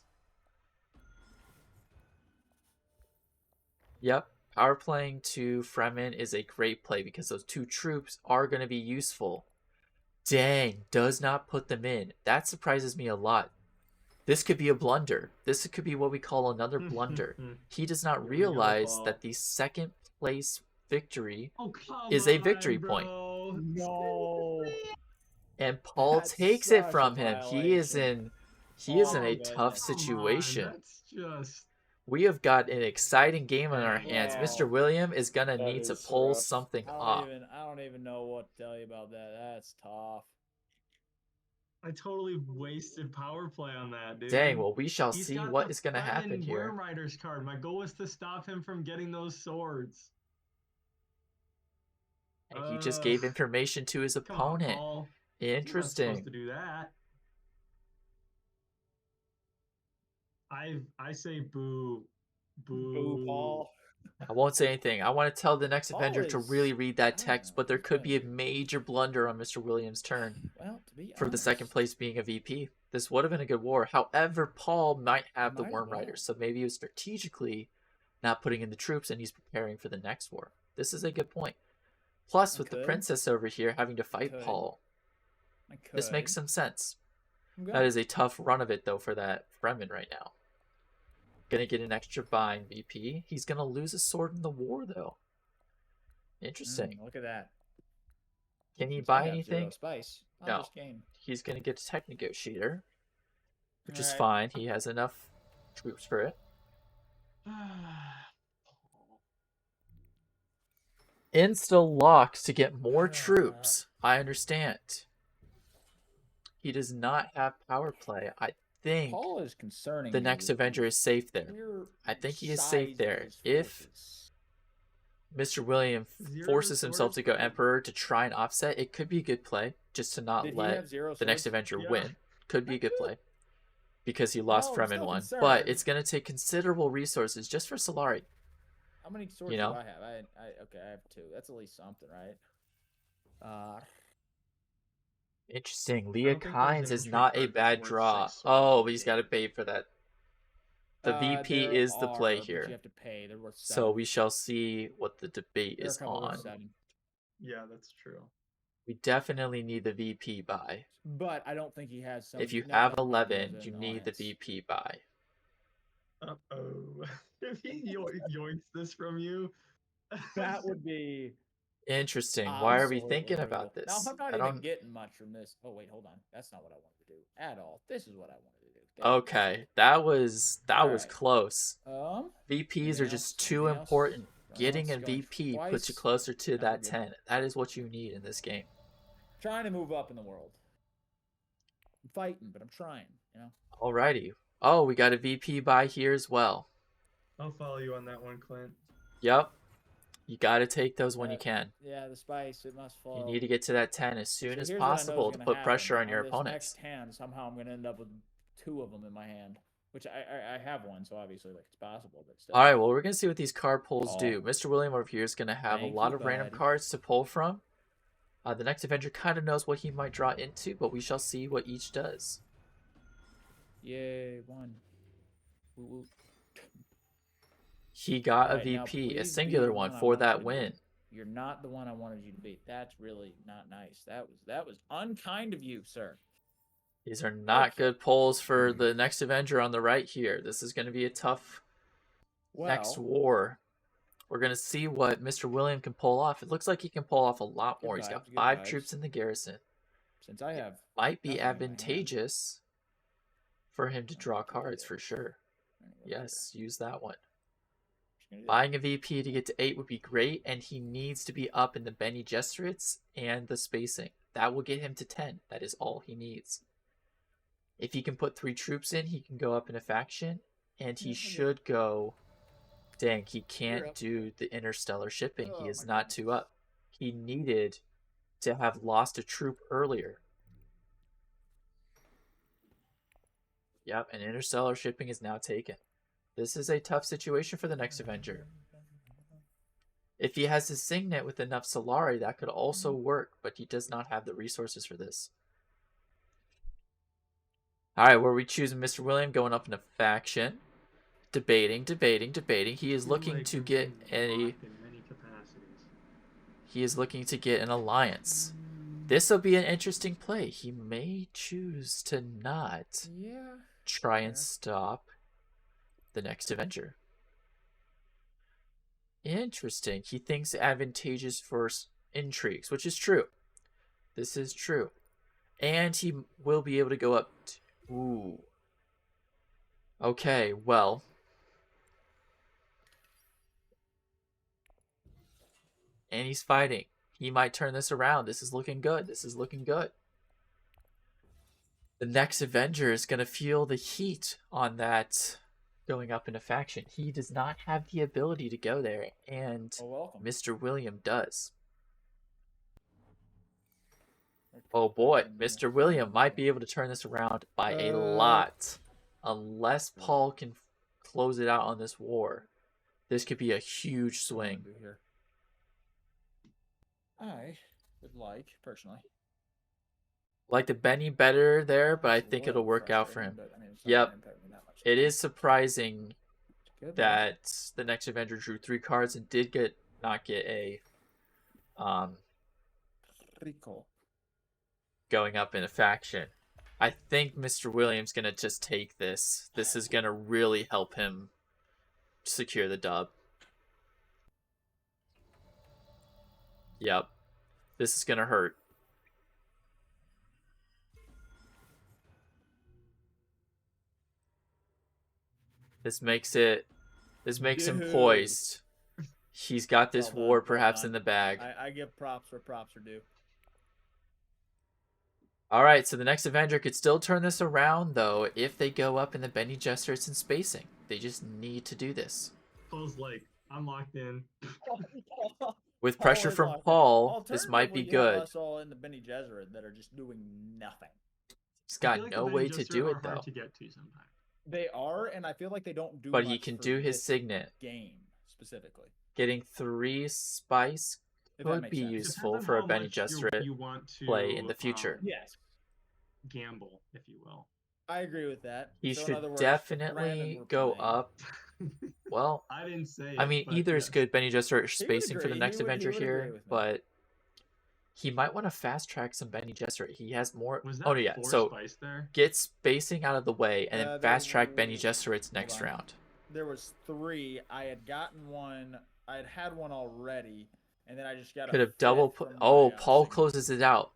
Yep. Power playing to Fremen is a great play because those 2 troops are going to be useful. Dang, does not put them in. That surprises me a lot. This could be a blunder. This could be what we call another blunder. He does not realize that the second place victory is a victory point. No. And Paul takes it from him. He is in a tough situation. That's just... We have got an exciting game on our hands. Mr. William is going to need to pull something off. I don't even know what to tell you about that. That's tough. I totally wasted power play on that, dude. Dang, well, we shall see what is going to happen here. Worm Rider's card. My goal was to stop him from getting those swords. And he just gave information to his opponent. On, interesting. You're not supposed to do that. I say boo. Boo, Paul. I won't say anything. I want to tell the next Avenger to really read that text, but there could be a major blunder on Mr. Williams' turn for the second place being a VP. This would have been a good war. However, Paul might have the Worm Riders, so maybe he was strategically not putting in the troops and he's preparing for the next war. This is a good point. Plus, with the princess over here having to fight Paul, this makes some sense. That is a tough run of it, though, for that Fremen right now. Gonna get an extra bind VP. He's gonna lose a sword in the war, though. Interesting. Look at that. Can he buy anything? Spice. No. He's gonna get a tech negotiator, which is fine. He has enough troops for it. Insta locks to get more troops. I understand. He does not have power play. I think Paul is concerning the next Avenger is safe there. I think he is safe there. If Mr. William forces himself to go Emperor to try and offset, it could be a good play just to not let the next Avenger win. Could be a good play because he lost Fremen 1. But it's going to take considerable resources just for Solari. How many swords do I have? Okay, I have 2. That's at least something, right? Interesting. Leah Kynes is not a bad draw. Oh, but he's got to pay for that. The VP is the play here. You have to pay. They're worth 7. So we shall see what the debate is on. Yeah, that's true. We definitely need the VP buy. But I don't think he has some. If you have 11, you need the VP buy. Uh-oh. If he yoinks this from you... That would be... Interesting. Why are we thinking about this? Now, I'm not even getting much from this. Oh, wait, hold on. That's not what I wanted to do at all. This is what I wanted to do. Okay, that was close. VPs are just too important. Getting a VP puts you closer to that 10. That is what you need in this game. Trying to move up in the world. I'm fighting, but I'm trying, you know? Alrighty. Oh, we got a VP buy here as well. I'll follow you on that one, Clint. Yep. You got to take those when you can. Yeah, the spice, it must fall. You need to get to that 10 as soon as possible to put pressure on your opponents. Next hand, somehow I'm going to end up with 2 of them in my hand. Which I have one, so obviously like it's possible. But still. All right, well, we're going to see what these card pulls do. Mr. William over here is going to have a lot of random cards to pull from. The next Avenger kind of knows what he might draw into, but we shall see what each does. Yay, 1. Woo-woo. He got a VP, a singular one for that win. You're not the one I wanted you to be. That's really not nice. That was unkind of you, sir. These are not good pulls for the next Avenger on the right here. This is going to be a tough next war. We're going to see what Mr. William can pull off. It looks like he can pull off a lot more. He's got 5 troops in the garrison. Since I have... Might be advantageous for him to draw cards for sure. Yes, use that one. Buying a VP to get to 8 would be great, and he needs to be up in the Bene Gesserits and the spacing. That will get him to 10. That is all he needs. If he can put 3 troops in, he can go up in a faction, and he should go... Dang, he can't do the interstellar shipping. He is not 2 up. He needed to have lost a troop earlier. Yep, and interstellar shipping is now taken. This is a tough situation for the next Avenger. If he has his Signet with enough Solari, that could also work, but he does not have the resources for this. Alright, where are we choosing Mr. William? Going up in a faction. Debating. He is looking to get a... He is looking to get an alliance. This will be an interesting play. He may choose to not try and stop the next Avenger. Interesting. He thinks advantageous for intrigues, which is true. This is true. And he will be able to go up to... Ooh. Okay, well... And he's fighting. He might turn this around. This is looking good. This is looking good. The next Avenger is going to feel the heat on that going up in a faction. He does not have the ability to go there, and Mr. William does. Oh boy, Mr. William might be able to turn this around by a lot. Unless Paul can close it out on this war. This could be a huge swing. I would like, personally. Like the Benny better there, but I think it'll work out for him. Yep. It is surprising that the next Avenger drew 3 cards and did not get a going up in a faction. I think Mr. Williams gonna just take this. This is gonna really help him secure the dub. Yep. This is gonna hurt. This makes him poised. He's got this war perhaps in the bag. I give props where props are due. Alright, so the next Avenger could still turn this around, though, if they go up in the Bene Gesserits and spacing. They just need to do this. Paul's like, I'm locked in. With pressure from Paul, this might be good. Us all in the Bene Gesserit that are just doing nothing. He's got no way to do it, though. To get to sometimes. They are, and I feel like they don't do but much he can do his Signet. Game, specifically. Getting 3 spice could be useful for a Bene Gesserit play in the future. Yes. Gamble, if you will. I agree with that. He should definitely go up. Well, I didn't say I mean, either is good Bene Gesserit spacing for the next Avenger here, but he might want to fast track some Bene Gesserit. He has more. Oh yeah, so get spacing out of the way and then fast track Bene Gesserit's next round. There was 3. I had gotten one. I had one already, and then I just got. Could have double put. Oh, Paul closes it out.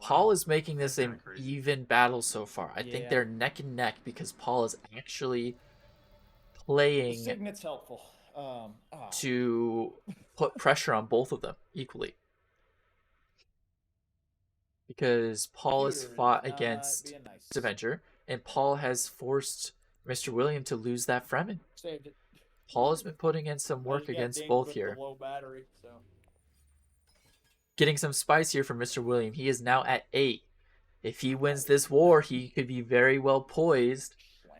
Wow. Paul is making this an even battle so far. I think they're neck and neck because Paul is actually playing. Signet's helpful. To put pressure on both of them equally. Because Paul has fought against Avenger, and Paul has forced Mr. William to lose that Fremen. Saved it. Paul has been putting in some work against both here. Low battery, so. Getting some spice here from Mr. William. He is now at 8. If he wins this war, he could be very well poised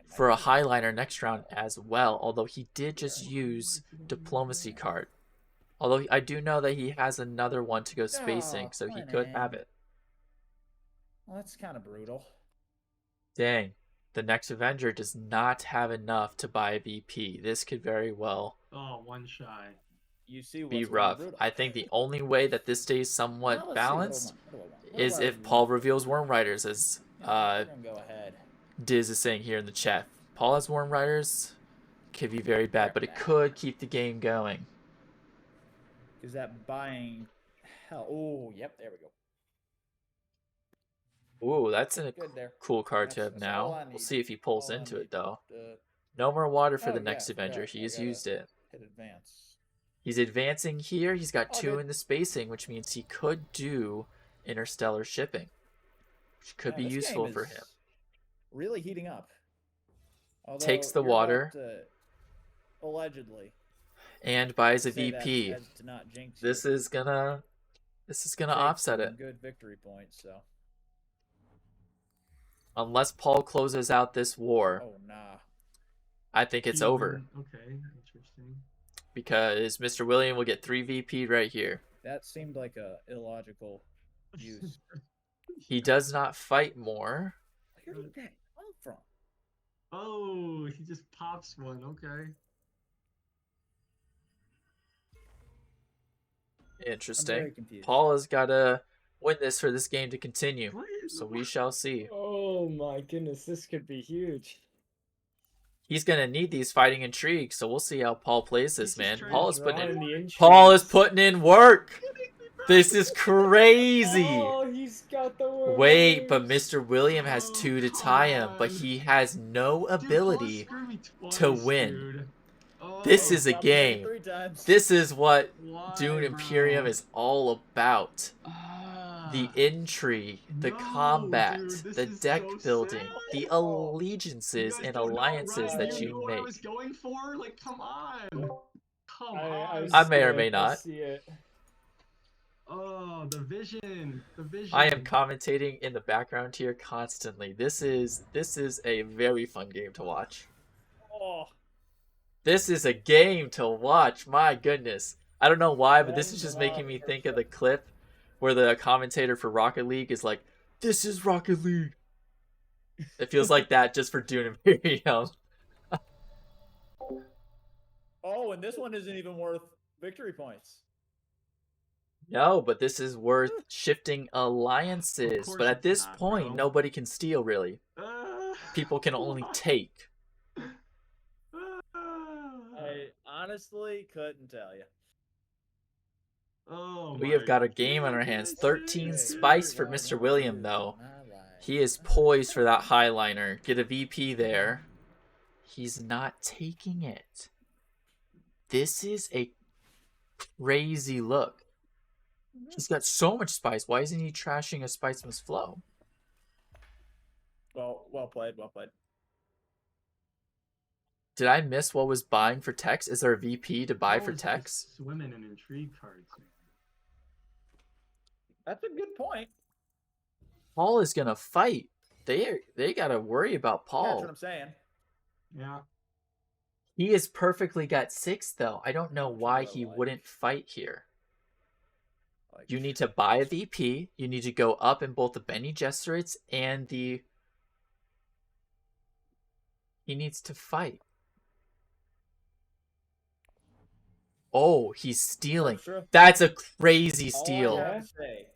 for a highliner next round as well. Although he did just use Diplomacy card. Although I do know that he has another one to go spacing, so he could have it. Well, that's kind of brutal. Dang. The next Avenger does not have enough to buy a VP. This could very well one shy. You see be rough. I think the only way that this stays somewhat balanced is if Paul reveals Worm Riders, as Diz is saying here in the chat. Paul has Worm Riders, could be very bad, but it could keep the game going. Is that buying hell? Oh, yep, there we go. Ooh, that's a Good there. cool card to That's have now. all I We'll need. see if he pulls All I into need. it, though. No more water for the Oh, next yeah, Avenger. forgot. He's I gotta used it. hit advance. He's advancing here. He's got All 2 good. in the spacing, which means he could do interstellar shipping, which could be this useful game for is him. really heating up. Although Takes the you're water. about to, allegedly. And buys a Say VP. that as to not jinx This you. is gonna Take offset some it. Good victory points, so. Unless Paul closes out this war, Oh, nah. I think it's over. Okay, interesting. Because Mr. William will get 3 VP right here. That seemed like a illogical use. He does not fight more. Where did that come from? Oh, he just pops one. Okay. Interesting. I'm very confused. Paul has got to win this for this game to continue. So we shall see. Oh my goodness, this could be huge. He's going to need these fighting intrigues, so we'll see how Paul plays this, man. Paul is putting in work. This is crazy. Oh, he's got the words. Wait, but Mr. William has 2 to tie him, but he has no ability to win. This is a game. This is what Dune Imperium is all about. The intrigue, the combat, the deck building, the allegiances and alliances that you make. I was going for? Like, come on. Come on. I may or may not. Oh, the vision. The vision. I am commentating in the background here constantly. This is a very fun game to watch. Oh. This is a game to watch. My goodness. I don't know why, but this is just making me think of the clip where the commentator for Rocket League is like, "This is Rocket League." It feels like that just for Dune Imperium. Oh, and this one isn't even worth victory points. No, but this is worth shifting alliances. But at this point, nobody can steal, really. People can only take. I honestly couldn't tell you. Oh, we have got a game on our hands. 13 spice for Mr. William, though. He is poised for that highliner. Get a VP there. He's not taking it. This is a crazy look. He's got so much spice. Why isn't he trashing a Spiceman's Flow? Well played, well played. Did I miss what was buying for Tex? Is there a VP to buy for Tex? Swimming in intrigue cards. That's a good point. Paul is gonna fight. They gotta worry about Paul. That's what I'm saying. Yeah. He has perfectly got 6 though. I don't know why he wouldn't fight here. You need to buy a VP. You need to go up in both the Bene Gesserits and the... He needs to fight. Oh, he's stealing. Sure. That's a crazy steal. All I have to say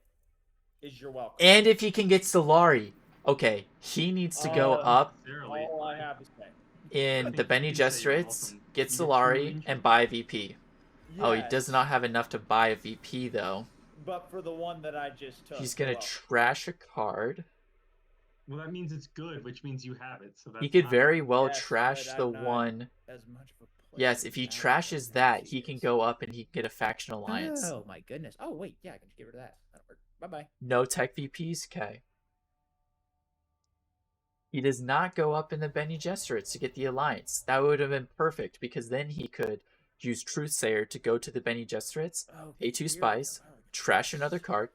is you're welcome. And if he can get Solari. Okay, he needs to go up all I have to say. in the Bene Gesserits, get Solari, and buy a VP. Yes. Oh, he does not have enough to buy a VP, though. But for the one that I just took. He's going to trash a card. Well, that means it's good, which means you have it. So that's he could very well trash the one. As much of a yes, if he trashes that, he can go up and he can get a faction alliance. Oh, my goodness. Oh, wait. Yeah, I can just get rid of that. That'll work. Bye-bye. No tech VPs, K. He does not go up in the Bene Gesserits to get the alliance. That would have been perfect, because then he could use Truthsayer to go to the Bene Gesserits, pay 2 spies, trash another card.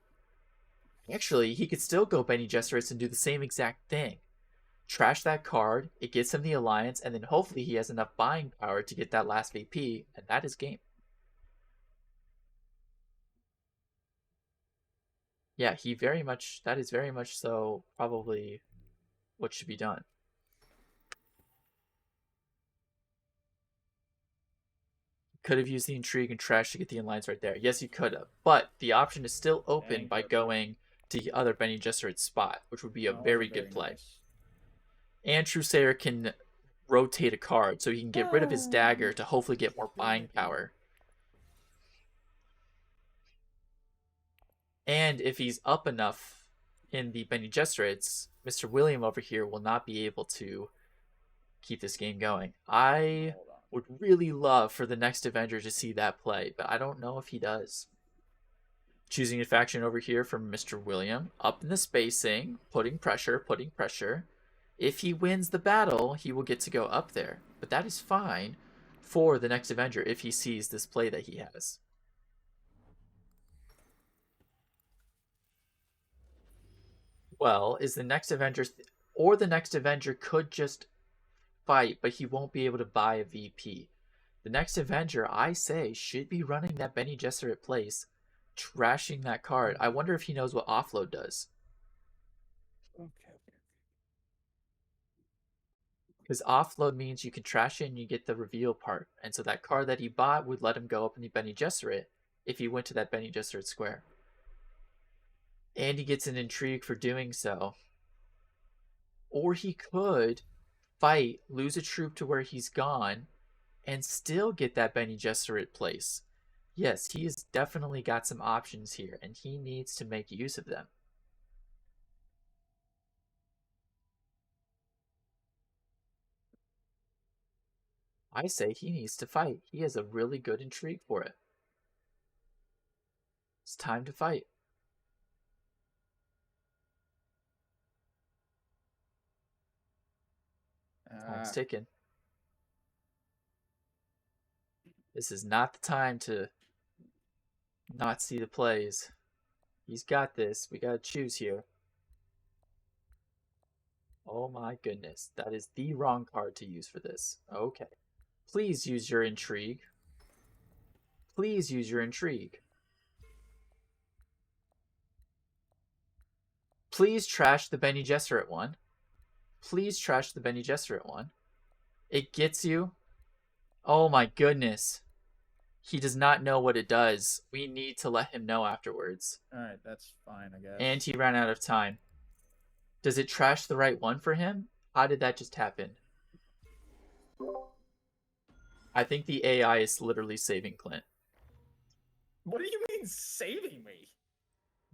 Actually, he could still go Bene Gesserits and do the same exact thing. Trash that card, it gets him the alliance, and then hopefully he has enough buying power to get that last VP, and that is game. Yeah, that is very much so probably what should be done. Could have used the intrigue and trash to get the alliance right there. Yes, you could have. But the option is still open by going to the other Bene Gesserit spot, which would be a very good play. Nice. And Truthsayer can rotate a card, so he can get rid of his dagger to hopefully get more buying power. And if he's up enough in the Bene Gesserits, Mr. William over here will not be able to keep this game going. I would really love for the next Avenger to see that play, but I don't know if he does. Choosing a faction over here from Mr. William, up in the spacing, putting pressure. If he wins the battle, he will get to go up there, but that is fine for the next Avenger if he sees this play that he has. Well, is the next Avenger, or the next Avenger could just fight, but he won't be able to buy a VP. The next Avenger, I say, should be running that Bene Gesserit place, trashing that card. I wonder if he knows what offload does. Okay. Because offload means you can trash it and you get the reveal part. And so that card that he bought would let him go up in the Bene Gesserit if he went to that Bene Gesserit square. And he gets an intrigue for doing so. Or he could fight, lose a troop to where he's gone, and still get that Bene Gesserit place. Yes, he has definitely got some options here, and he needs to make use of them. I say he needs to fight. He has a really good intrigue for it. It's time to fight. Time's ticking. This is not the time to not see the plays. He's got this. We gotta choose here. Oh my goodness. That is the wrong card to use for this. Okay. Please use your intrigue. Please use your intrigue. Please trash the Bene Gesserit one. Please trash the Bene Gesserit one. It gets you. Oh my goodness. He does not know what it does. We need to let him know afterwards. Alright, that's fine, I guess. And he ran out of time. Does it trash the right one for him? How did that just happen? I think the AI is literally saving Clint. What do you mean saving me?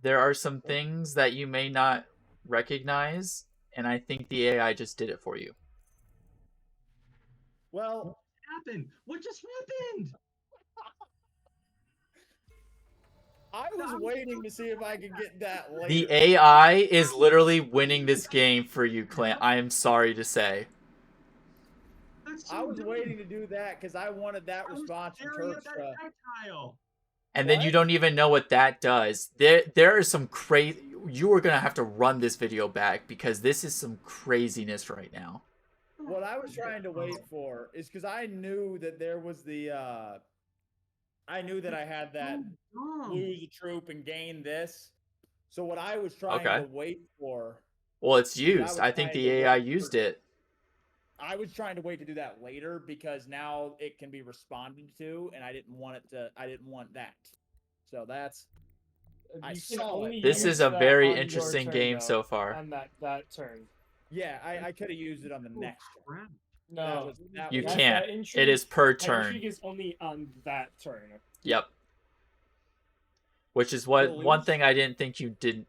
There are some things that you may not recognize, and I think the AI just did it for you. Well, what happened? What just happened? I was waiting to see if I could get that later. The AI is literally winning this game for you, Clint. I am sorry to say. I was waiting to do that because I wanted that response from Terpstra. And then you don't even know what that does. There is some crazy... You are going to have to run this video back because this is some craziness right now. What I was trying to wait for is because I knew that there was the... I knew that I had that lose a troop and gain this. So what I was trying to wait for... Well, it's used. I think the AI used it. I was trying to wait to do that later because now it can be responded to, and I didn't want it to. I didn't want that. So that's. I saw it. This is a very interesting game so far. On that turn. Yeah, I could have used it on the next turn. No, you can't. It is per turn. Intrigue is only on that turn. Yep. Which is what one thing I didn't think you didn't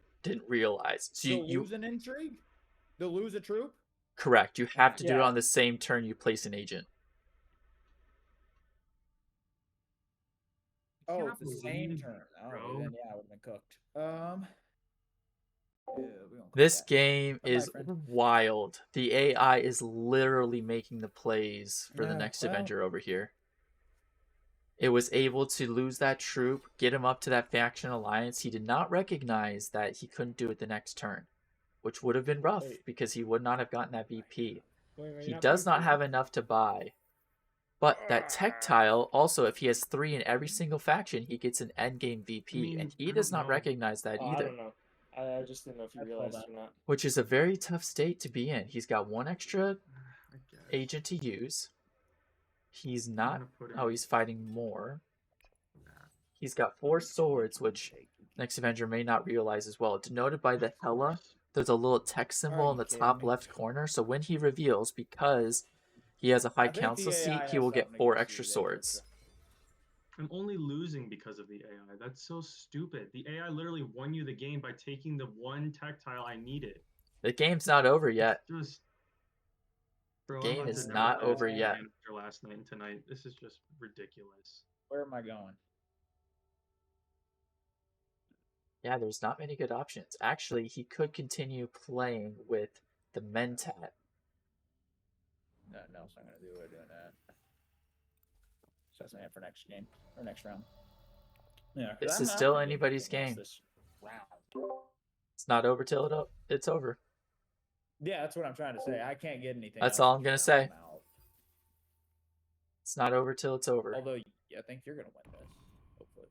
realize. So you lose an intrigue? To lose a troop? Correct. You have to do it on the same turn you place an agent. Oh, it's the same turn. Oh, then yeah, I would have been cooked. This game is wild. The AI is literally making the plays for the next Avenger over here. It was able to lose that troop, get him up to that faction alliance. He did not recognize that he couldn't do it the next turn, which would have been rough because he would not have gotten that VP. He does not have enough to buy. But that tech tile, also, if he has 3 in every single faction, he gets an endgame VP, and he does not recognize that either. I don't know. I just didn't know if you realized or not. Which is a very tough state to be in. He's got 1 extra agent to use. He's not... Oh, he's fighting more. He's got 4 swords, which Next Avenger may not realize as well. Denoted by the Hela, there's a little text symbol in the top left corner. So when he reveals, because he has a high council seat, he will get 4 extra swords. I'm only losing because of the AI. That's so stupid. The AI literally won you the game by taking the one tech tile I needed. The game's not over yet. It's just, bro, game I'm about is to not never play over this yet. game after last night and tonight. This is just ridiculous. Where am I going? Yeah, there's not many good options. Actually, he could continue playing with the Mentat. Nothing else I'm gonna do. We're doing that. So that's it for next game or next round. Yeah, this is still anybody's game. This round. It's not over till it's over. Yeah, that's what I'm trying to say. I can't get anything. That's all I'm gonna say. It's not over till it's over. Although I think you're gonna win this. Hopefully.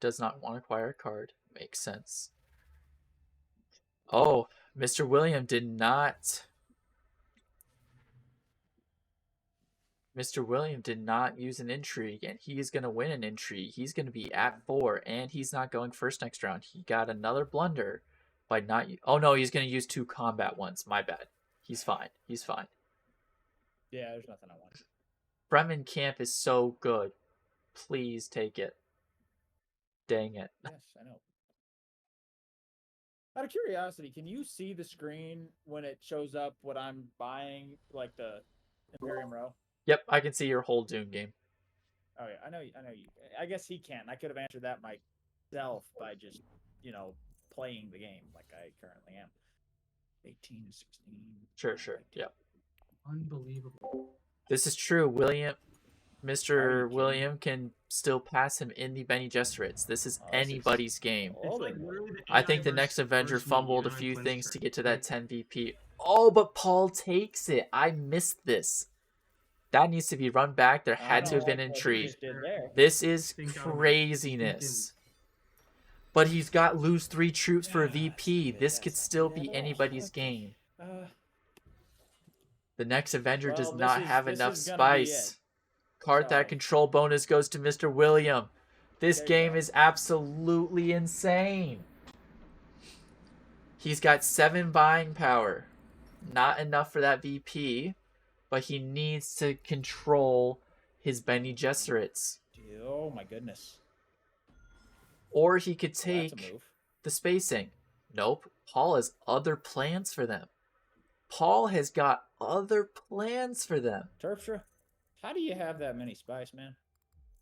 Does not want to acquire a card. Makes sense. Oh, Mr. William did not. Mr. William did not use an intrigue, and he is going to win an intrigue. He's going to be at 4, and he's not going first next round. He got another blunder by not... Oh, no, he's going to use 2 combat ones. My bad. He's fine. He's fine. Yeah, there's nothing I want. Bremen Camp is so good. Please take it. Dang it. Yes, I know. Out of curiosity, can you see the screen when it shows up what I'm buying, like the Imperium Row? Yep, I can see your whole Doom game. Oh yeah, I know you. I guess he can't. I could have answered that myself by just, playing the game like I currently am. 18 to 16. Sure. Yep. Unbelievable. This is true. Mr. William can still pass him in the Bene Gesserits. This is anybody's game. Like I think the next Avenger fumbled a few things to get to that 10 VP. Oh, but Paul takes it. I missed this. That needs to be run back. There had to have been intrigue. This is craziness. But he's got lose 3 troops for a VP. This could still be anybody's game. The next Avenger does not have enough spice. Card that control bonus goes to Mr. William. This game is absolutely insane. He's got 7 buying power. Not enough for that VP. But he needs to control his Bene Gesserits. Oh my goodness. Or he could take the spacing. Nope. Paul has other plans for them. Paul has got other plans for them. Terpstra, how do you have that many spice, man?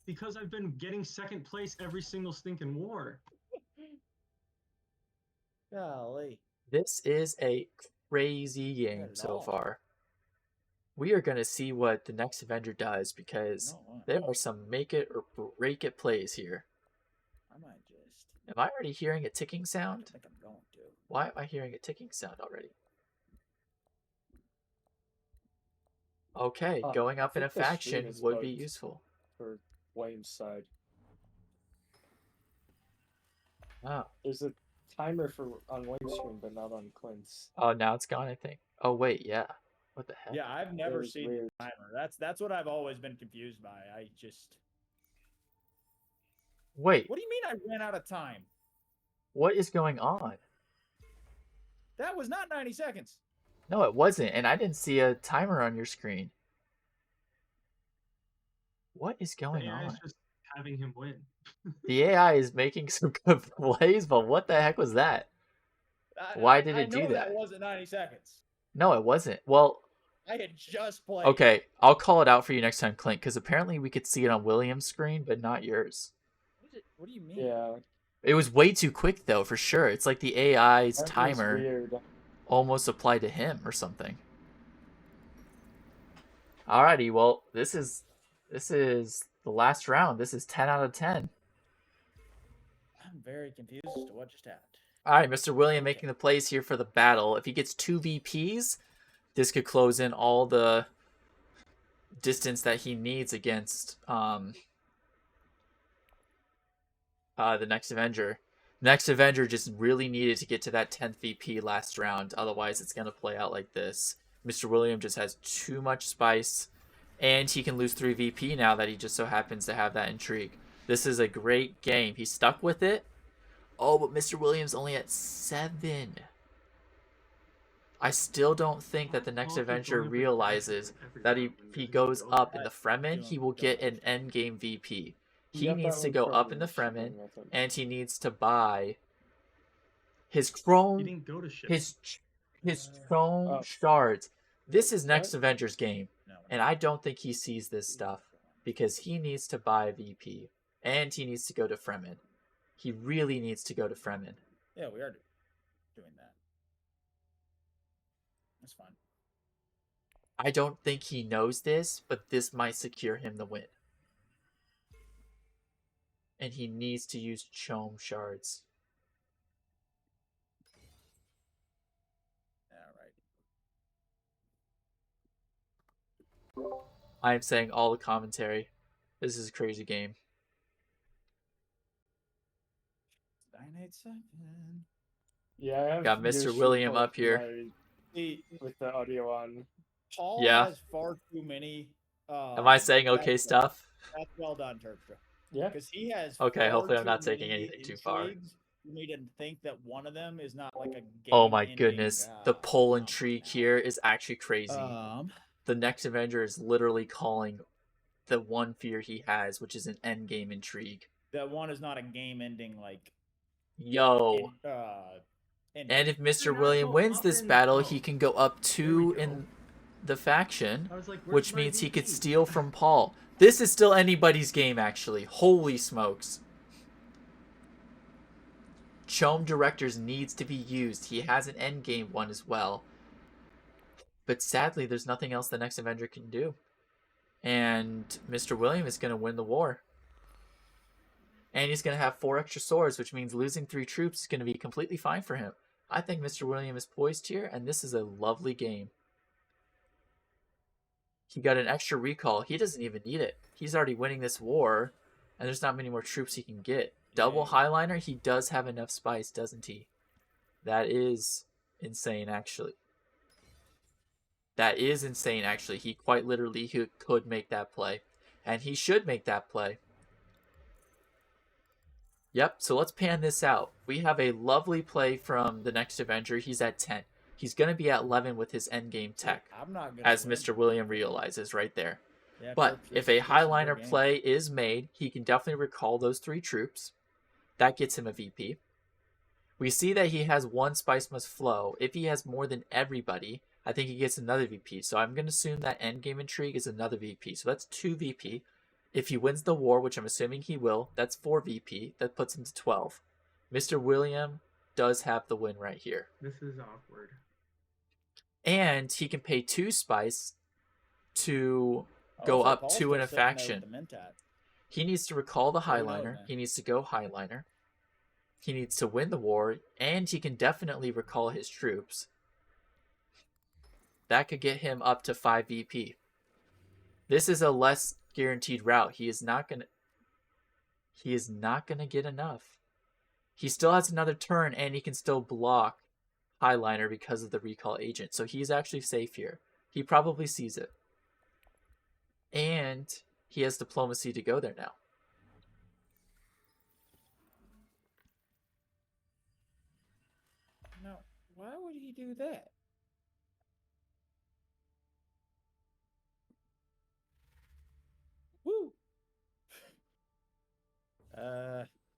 Because I've been getting second place every single stinking war. Golly. This is a crazy game so far. We are going to see what the next Avenger does because there are some make it or break it plays here. I might just... Am I already hearing a ticking sound? I think I'm going to. Why am I hearing a ticking sound already? Okay, going up in a faction would be useful. For William's side. Oh. There's a timer on William's screen, but not on Clint's. Oh, now it's gone, I think. Oh, wait, yeah. What the heck? Yeah, I've never seen the timer. That's what I've always been confused by. I just... Wait. What do you mean I ran out of time? What is going on? That was not 90 seconds. No, it wasn't, and I didn't see a timer on your screen. What is going on? Is just having him win. The AI is making some good plays, but what the heck was that? Why did it do that? That wasn't 90 seconds. No, it wasn't. Well, I had just played. Okay, I'll call it out for you next time, Clint, because apparently we could see it on William's screen, but not yours. What do you mean? Yeah. It was way too quick, though, for sure. It's like the AI's timer almost applied to him or something. Alrighty, well, this is the last round. This is 10 out of 10. I'm very confused as to what just happened. Alright, Mr. William making the plays here for the battle. If he gets 2 VPs, this could close in all the distance that he needs against the next Avenger. Next Avenger just really needed to get to that 10th VP last round. Otherwise, it's going to play out like this. Mr. William just has too much spice. And he can lose 3 VP now that he just so happens to have that intrigue. This is a great game. He stuck with it. Oh, but Mr. Williams only at 7. I still don't think that the next Avenger realizes that if he goes up in the Fremen, he will get an endgame VP. He needs to go up in the Fremen, and he needs to buy his Chrome, his Chrome shards. This is Next Avenger's game, and I don't think he sees this stuff because he needs to buy VP, and he needs to go to Fremen. He really needs to go to Fremen. Yeah, we are doing that. That's fine. I don't think he knows this, but this might secure him the win. And he needs to use Chome shards. All right. I'm saying all the commentary. This is a crazy game. 987. Yeah, I have got Mr. William up here with the audio on. Paul has far too many. Am I saying okay stuff? That's well done, Terpstra. Yeah, because he has. Okay, hopefully I'm not taking anything too far. You need to think that one of them is not like a game. Oh my goodness, the poll intrigue here is actually crazy. The Next Avenger is literally calling the one fear he has, which is an endgame intrigue. That one is not a game-ending like. Yo. And if Mr. William wins this battle, he can go up 2 in the faction, which means he could steal from Paul. This is still anybody's game, actually. Holy smokes. Chome Directors needs to be used. He has an endgame one as well. But sadly, there's nothing else the Next Avenger can do. And Mr. William is going to win the war. And he's going to have 4 extra swords, which means losing 3 troops is going to be completely fine for him. I think Mr. William is poised here, and this is a lovely game. He got an extra recall. He doesn't even need it. He's already winning this war, and there's not many more troops he can get. Double Highliner, he does have enough spice, doesn't he? That is insane, actually. That is insane, actually. He quite literally could make that play. And he should make that play. Yep, so let's pan this out. We have a lovely play from the Next Avenger. He's at 10. He's going to be at 11 with his endgame tech, as Mr. William realizes right there. Yeah, but if a Highliner play is made, he can definitely recall those 3 troops. That gets him a VP. We see that he has 1 Spice Must Flow. If he has more than everybody, I think he gets another VP. So I'm going to assume that endgame intrigue is another VP. So that's 2 VP. If he wins the war, which I'm assuming he will, that's 4 VP. That puts him to 12. Mr. William does have the win right here. This is awkward. And he can pay 2 spice to go up Paul's 2 in a faction. He needs to recall the Highliner. He needs to go Highliner. He needs to win the war. And he can definitely recall his troops. That could get him up to 5 VP. This is a less guaranteed route. He is not gonna get enough. He still has another turn, and he can still block Highliner because of the recall agent. So he's actually safe here. He probably sees it. And he has diplomacy to go there now. No, why would he do that? Woo!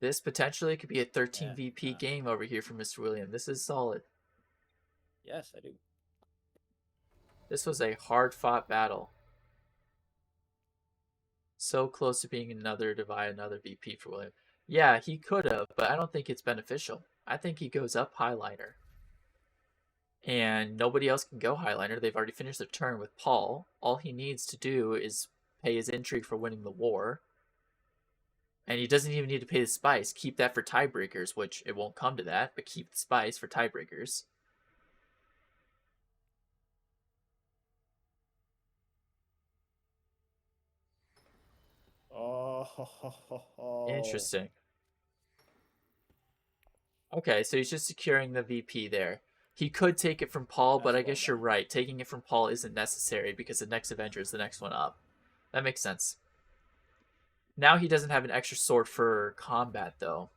This potentially could be a 13 VP game over here for Mr. William. This is solid. Yes, I do. This was a hard-fought battle. So close to being another VP for William. Yeah, he could have, but I don't think it's beneficial. I think he goes up Highliner. And nobody else can go Highliner. They've already finished their turn with Paul. All he needs to do is pay his intrigue for winning the war. And he doesn't even need to pay the spice. Keep that for tiebreakers, which it won't come to that, but keep the spice for tiebreakers. Oh. Interesting. Okay, so he's just securing the VP there. He could take it from Paul, but I guess you're right. Taking it from Paul isn't necessary because the Next Avenger is the next one up. That makes sense. Now he doesn't have an extra sword for combat, though.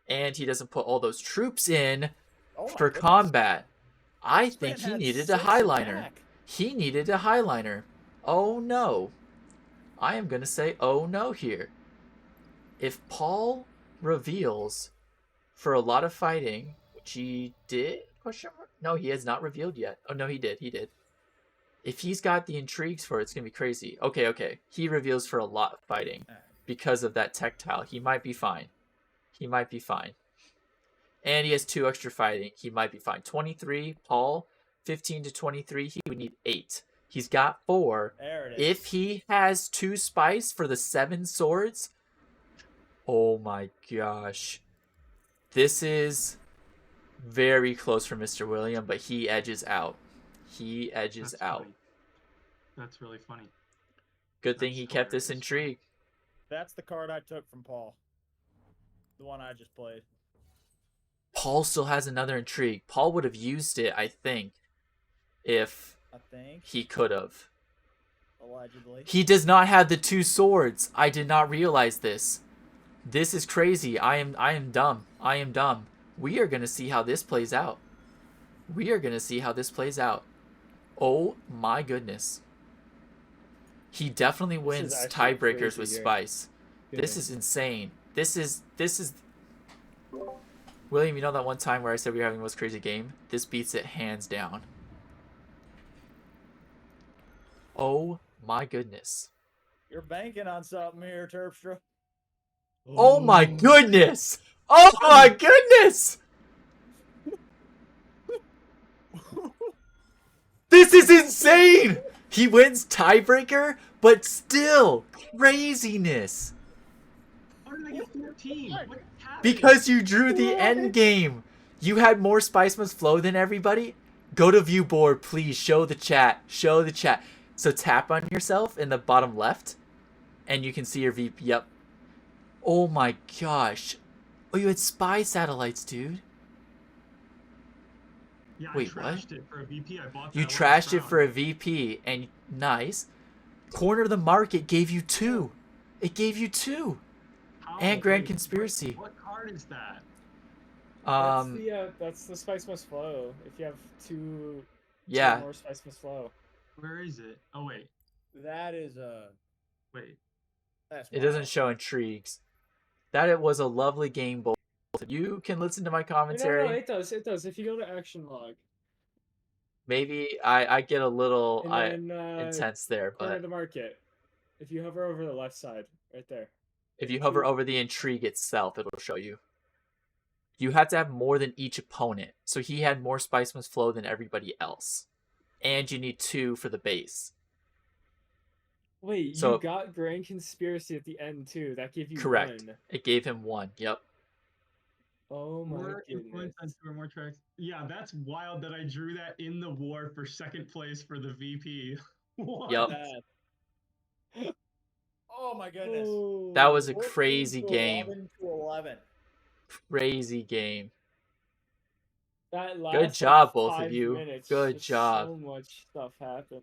And he doesn't put all those troops in for combat. I think he needed a highliner. He needed a highliner. Oh no. I am going to say oh no here. If Paul reveals for a lot of fighting, which he did? No, he has not revealed yet. Oh no, he did. He did. If he's got the intrigues for it, it's going to be crazy. Okay. He reveals for a lot of fighting because of that tech tile. He might be fine. He might be fine. And he has 2 extra fighting. He might be fine. 23, Paul. 15 to 23, he would need 8. He's got 4. There it is. If he has 2 spice for the 7 swords, oh my gosh. This is very close for Mr. William, but he edges out. He edges out. Funny. That's really funny. Good thing he kept this intrigue. That's the card I took from Paul. The one I just played. Paul still has another intrigue. Paul would have used it, I think, if he could have. Allegedly. He does not have the 2 swords. I did not realize this. This is crazy. I am dumb. I am dumb. We are going to see how this plays out. We are going to see how this plays out. Oh my goodness. He definitely wins tiebreakers with spice. This is insane. This is William, you know that one time where I said we were having the most crazy game? This beats it hands down. Oh my goodness. You're banking on something here, Terpstra. Oh my goodness! Oh my goodness! This is insane! He wins tiebreaker, but still craziness. How did I get 14? What happened? Because you drew the end game. You had more spice must flow than everybody. Go to view board, please. Show the chat. Show the chat. So tap on yourself in the bottom left, and you can see your VP. Yep. Oh my gosh. Oh, you had spy satellites, dude. Yeah, wait, I trashed what? it for a VP. I bought that You trashed it for a VP, and nice. Corner of the market gave you 2. It gave you 2. How? And Grand Conspiracy. What card is that? That's the spice must flow. If you have 2 more spice must flow. Where is it? Oh wait. That is Wait. It doesn't show intrigues. That it was a lovely game, both. You can listen to my commentary. No, it does. It does. If you go to action log. Maybe I get a little intense there, Corner of but the market. If you hover over the left side, right there. if you hover over the intrigue itself, it'll show you. You have to have more than each opponent. So he had more spice must flow than everybody else. And you need 2 for the base. Wait, you got Grand Conspiracy at the end too. That gave you correct. 1. It gave him 1. Yep. Oh my more goodness. More tracks. Yeah, that's wild that I drew that in the war for 2nd place for the VP. What? Yep. Oh my goodness. That was a crazy game. 11 to 11. Crazy game. That last, Good job, like, both 5 of you. minutes, Good just job. So much stuff happened.